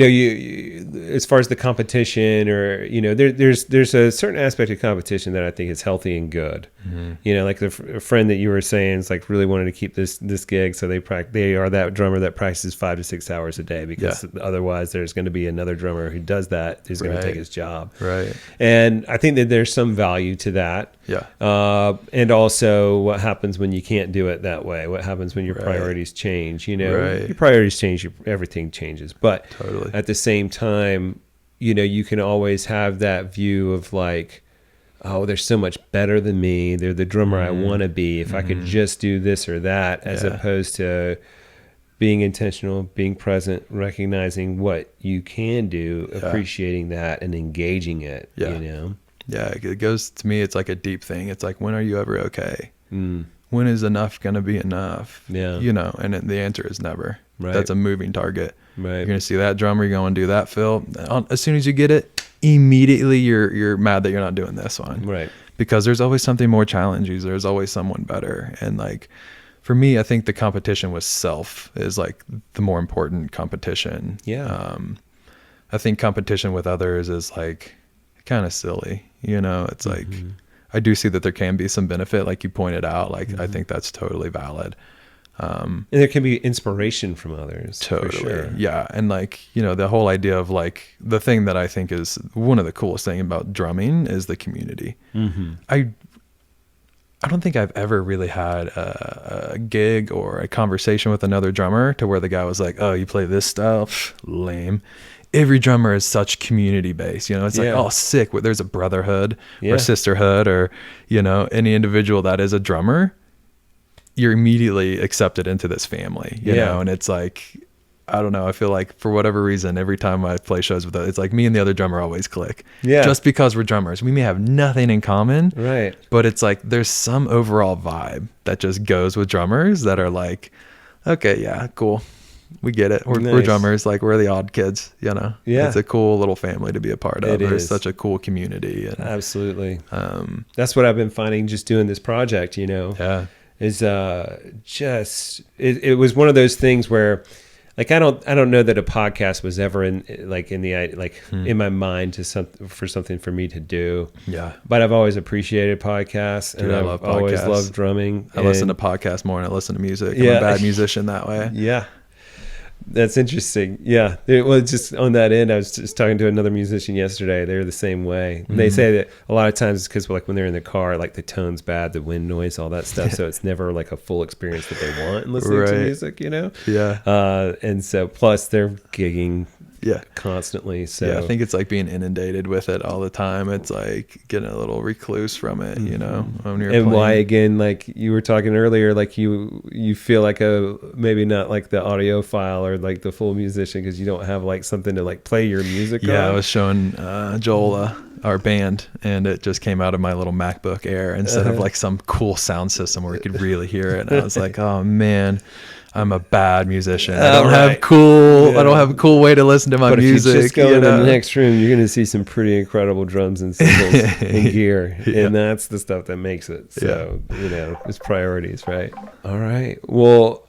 as far as the competition or, there's a certain aspect of competition that I think is healthy and good. Mm-hmm. Like the friend that you were saying is like really wanted to keep this gig. So they are that drummer that practices 5 to 6 hours a day because otherwise there's going to be another drummer who does that who's going to take his job.
Right.
And I think that there's some value to that.
Yeah.
And also what happens when you can't do it that way? What happens when your priorities change? Your priorities change, everything changes. But at the same time, you can always have that view of like, oh, they're so much better than me. They're the drummer I want to be. If I could just do this or that, as opposed to being intentional, being present, recognizing what you can do, appreciating that and engaging it,
Yeah, it goes to me, it's like a deep thing. It's like, when are you ever okay? When is enough going to be enough?
Yeah.
And the answer is never.
Right.
That's a moving target.
Right.
You're going to see that drummer, you're going to do that fill. As soon as you get it, immediately you're mad that you're not doing this one.
Right.
Because there's always something more challenging. There's always someone better. And like, for me, I think the competition with self is like the more important competition.
Yeah.
I think competition with others is like kind of silly. It's like, I do see that there can be some benefit, like you pointed out. Like, I think that's totally valid.
And there can be inspiration from others.
Totally.
For sure.
Yeah. And like, the whole idea of like, the thing that I think is one of the coolest thing about drumming is the community. Mm-hmm. I don't think I've ever really had a gig or a conversation with another drummer to where the guy was like, oh, you play this style? Pff, lame. Every drummer is such community based, it's like, oh, sick. There's a brotherhood or sisterhood or, any individual that is a drummer, you're immediately accepted into this family, you know? And it's like, I don't know. I feel like for whatever reason, every time I play shows with it, it's like me and the other drummer always click. Yeah. Just because we're drummers, we may have nothing in common,
right? But
it's like, there's some overall vibe that just goes with drummers that are like, okay, yeah, cool. We get it. We're drummers. Like, we're the odd kids, Yeah. It's a cool little family to be a part of. There's such a cool community. And,
absolutely. That's what I've been finding just doing this project,
Yeah.
Is just, it was one of those things where, like, I don't know that a podcast was ever in my mind for something for me to do. Yeah. But I've always appreciated podcasts.
Dude,
and
I love podcasts.
Always loved drumming.
I listen to podcasts more than I listen to music. I'm a bad musician that way.
Yeah. That's interesting. Yeah. Well, just on that end, I was just talking to another musician yesterday. They're the same way. Mm-hmm. They say that a lot of times it's because like when they're in the car, like the tone's bad, the wind noise, all that stuff. So it's never like a full experience that they want in listening to music, Yeah. And so plus they're gigging constantly. So
yeah, I think it's like being inundated with it all the time. It's like getting a little recluse from it, when you're playing.
Why, again, like you were talking earlier, like you feel like maybe not like the audiophile or like the full musician because you don't have like something to like play your music on.
I was showing Joel our band, and it just came out of my little MacBook Air instead of like some cool sound system where you could really hear it. And I was like, oh man, I'm a bad musician. I don't have a cool way to listen to my music.
If you just go into the next room, you're going to see some pretty incredible drums and cymbals and gear. And that's the stuff that makes it. So, it's priorities, right? All right. Well,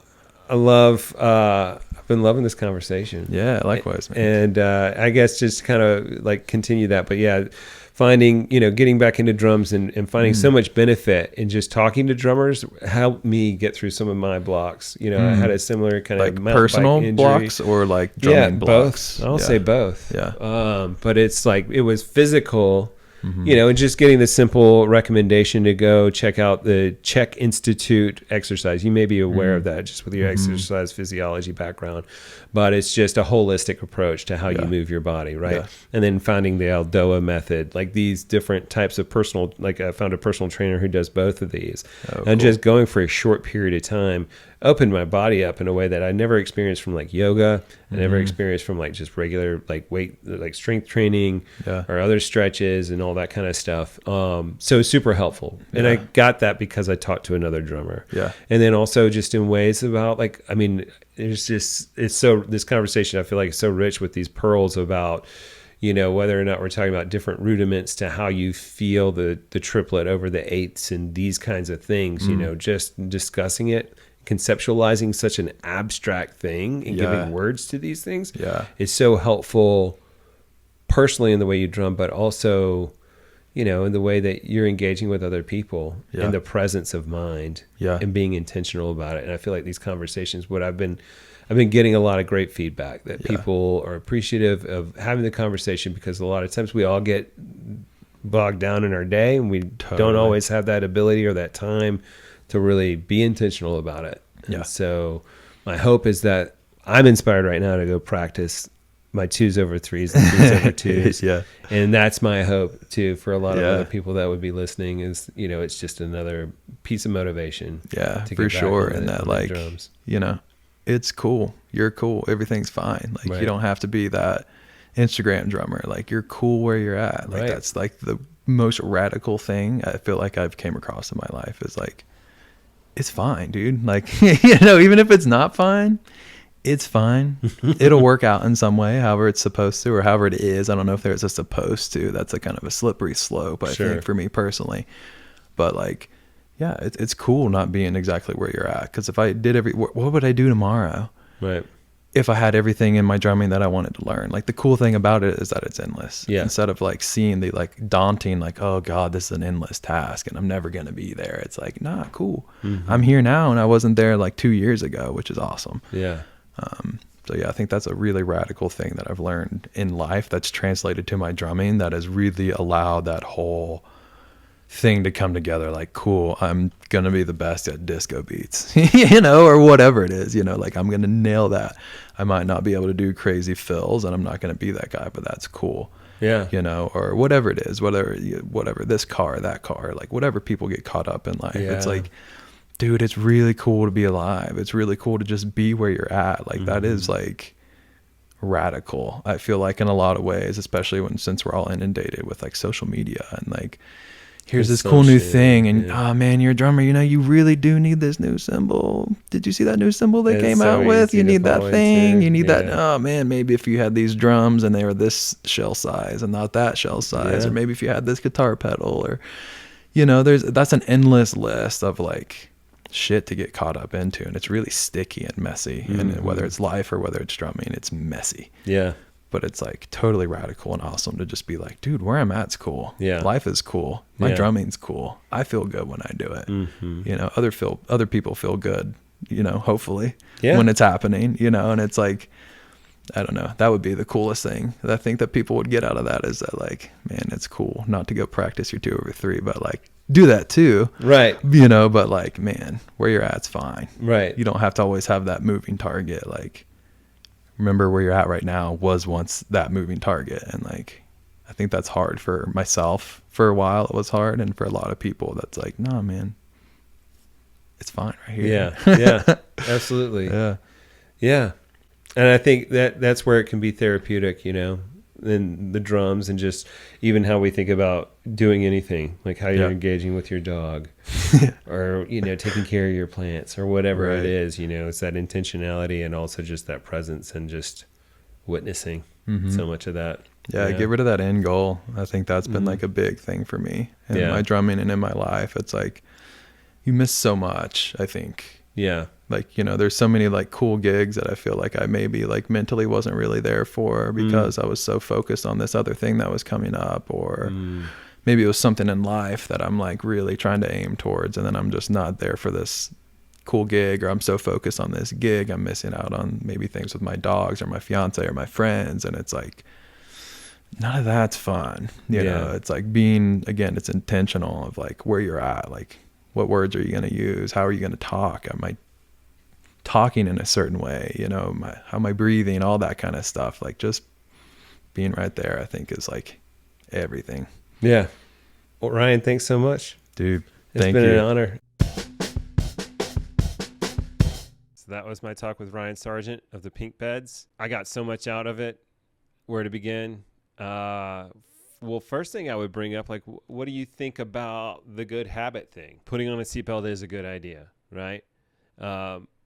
I've been loving this conversation.
Yeah, likewise, man.
And I guess just kind of like continue that. But yeah, finding, getting back into drums and finding so much benefit in just talking to drummers helped me get through some of my blocks. I had a similar kind of
personal blocks or like drumming blocks.
Both. I'll say both.
Yeah.
But it's like, it was physical, and just getting the simple recommendation to go check out the Czech Institute exercise. You may be aware of that just with your exercise physiology background, but it's just a holistic approach to how you move your body, right? Yeah. And then finding the Aldoa method, like these different types of I found a personal trainer who does both of these, and just going for a short period of time opened my body up in a way that I never experienced from like yoga. I never experienced from like just regular like weight, like strength training or other stretches and all that kind of stuff. So super helpful. And I got that because I talked to another drummer.
Yeah.
And then also just in ways about like, I mean, this conversation, I feel like it's so rich with these pearls about, you know, whether or not we're talking about different rudiments to how you feel the triplet over the eighths and these kinds of things, you know, just discussing it, conceptualizing such an abstract thing and giving words to these things is so helpful personally in the way you drum, but also, you know, in the way that you're engaging with other people in the presence of mind and being intentional about it. And I feel like these conversations, I've been getting a lot of great feedback that people are appreciative of having the conversation, because a lot of times we all get bogged down in our day and we don't always have that ability or that time to really be intentional about it. And so my hope is that I'm inspired right now to go practice my 2s over 3s and 3s over 2s. And that's my hope too, for a lot of other people that would be listening, is, you know, it's just another piece of motivation.
Yeah, for sure. And that, like, drums. You know, it's cool. You're cool. Everything's fine. Like, you don't have to be that Instagram drummer. Like, you're cool where you're at. Like, that's like the most radical thing I feel like I've came across in my life, is like, it's fine, dude. Like, you know, even if it's not fine, it's fine. It'll work out in some way, however it's supposed to, or however it is. I don't know if there's a supposed to. That's a kind of a slippery slope, I think, for me personally. But like, yeah, it's cool not being exactly where you're at. Because if I did what would I do tomorrow? Right. If I had everything in my drumming that I wanted to learn. Like, the cool thing about it is that it's endless. Yeah. Instead of like seeing the like daunting, like, oh God, this is an endless task and I'm never going to be there. It's like, nah, cool. I'm here now and I wasn't there like 2 years ago, which is awesome. Yeah. So yeah, I think that's a really radical thing that I've learned in life that's translated to my drumming, that has really allowed that whole thing to come together. Like, cool, I'm gonna be the best at disco beats, you know, or whatever it is, you know, like, I'm gonna nail that. I might not be able to do crazy fills and I'm not gonna be that guy, but that's cool. Yeah. You know, or whatever it is, whatever, this car, that car, like whatever people get caught up in life. It's like, dude, it's really cool to be alive. It's really cool to just be where you're at. Like, that is like radical, I feel like, in a lot of ways, especially since we're all inundated with like social media and like, here's this cool new thing, and oh man, you're a drummer, you know, you really do need this new cymbal. Did you see that new cymbal they came out with? You need that thing, you need that. Oh man, maybe if you had these drums and they were this shell size and not that shell size, or maybe if you had this guitar pedal, or, you know, that's an endless list of like shit to get caught up into, and it's really sticky and messy. And whether it's life or whether it's drumming, it's messy. Yeah. But it's like totally radical and awesome to just be like, dude, where I'm at's cool. Yeah. Life is cool. My drumming's cool. I feel good when I do it. You know, other people feel good, you know, hopefully when it's happening, you know, and it's like, I don't know, that would be the coolest thing that I think that people would get out of that, is that like, man, it's cool not to go practice your 2 over 3, but like, do that too. Right. You know, but like, man, where you're at's fine. Right. You don't have to always have that moving target. Like, remember where you're at right now was once that moving target. And like, I think that's hard for myself. For a while it was hard, and for a lot of people that's like, no, man, it's fine right here. Yeah. Absolutely. Yeah. And I think that's where it can be therapeutic, you know, in the drums, and just even how we think about doing anything, like how you're engaging with your dog or, you know, taking care of your plants or whatever it is, you know, it's that intentionality and also just that presence and just witnessing so much of that. Yeah. Get rid of that end goal. I think that's been like a big thing for me in my drumming and in my life. It's like, you miss so much, I think. Yeah. Like, you know, there's so many like cool gigs that I feel like I maybe like mentally wasn't really there for, because I was so focused on this other thing that was coming up, or maybe it was something in life that I'm like really trying to aim towards, and then I'm just not there for this cool gig, or I'm so focused on this gig, I'm missing out on maybe things with my dogs or my fiance or my friends. And it's like, none of that's fun. You know, it's like being, again, it's intentional of like where you're at, like, what words are you going to use? How are you going to talk? Am I talking in a certain way? You know, how am I breathing? All that kind of stuff. Like, just being right there, I think, is like everything. Yeah. Well, Ryan, thanks so much. Dude, thank you. It's been an honor.
So that was my talk with Ryan Sargent of the Pink Beds. I got so much out of it. Where to begin? Well, first thing I would bring up, like, what do you think about the good habit thing? Putting on a seatbelt is a good idea, right?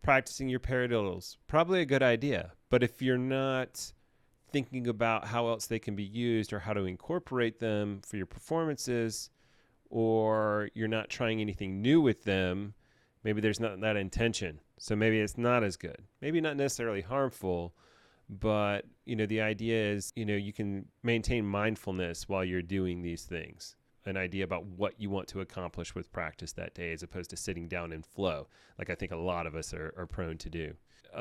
Practicing your paradiddles, probably a good idea. But if you're not thinking about how else they can be used or how to incorporate them for your performances, or you're not trying anything new with them, maybe there's not that intention. So maybe it's not as good. Maybe not necessarily harmful, but, the idea is, you can maintain mindfulness while you're doing these things. An idea about what you want to accomplish with practice that day, as opposed to sitting down in flow, like I think a lot of us are prone to do.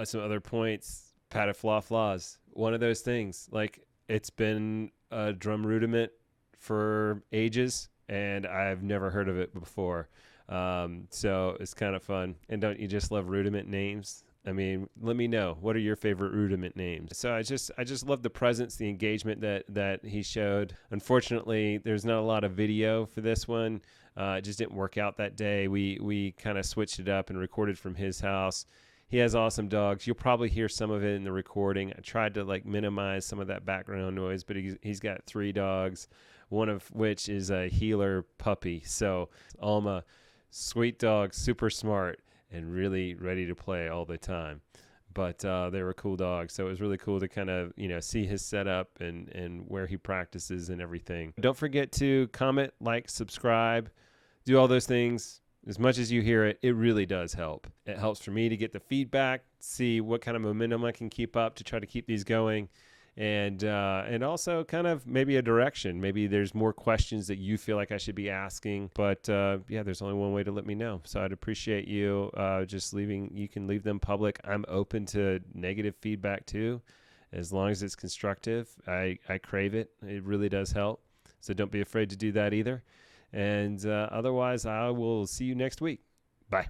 Some other points, pataflaws, one of those things. Like, it's been a drum rudiment for ages, and I've never heard of it before. So it's kind of fun. And don't you just love rudiment names? I mean, let me know, what are your favorite rudiment names? So I just love the presence, the engagement that he showed. Unfortunately, there's not a lot of video for this one. It just didn't work out that day. We kind of switched it up and recorded from his house. He has awesome dogs. You'll probably hear some of it in the recording. I tried to minimize some of that background noise, but he's got 3 dogs, one of which is a healer puppy. So Alma, sweet dog, super smart, and really ready to play all the time. But they were cool dogs. So it was really cool to kind of, see his setup and where he practices and everything. Don't forget to comment, like, subscribe, do all those things. As much as you hear it, it really does help. It helps for me to get the feedback, see what kind of momentum I can keep up to try to keep these going. And also kind of maybe a direction. Maybe there's more questions that you feel like I should be asking. But there's only one way to let me know. So I'd appreciate you just leaving. You can leave them public. I'm open to negative feedback too, as long as it's constructive. I crave it. It really does help. So don't be afraid to do that either. And otherwise, I will see you next week. Bye.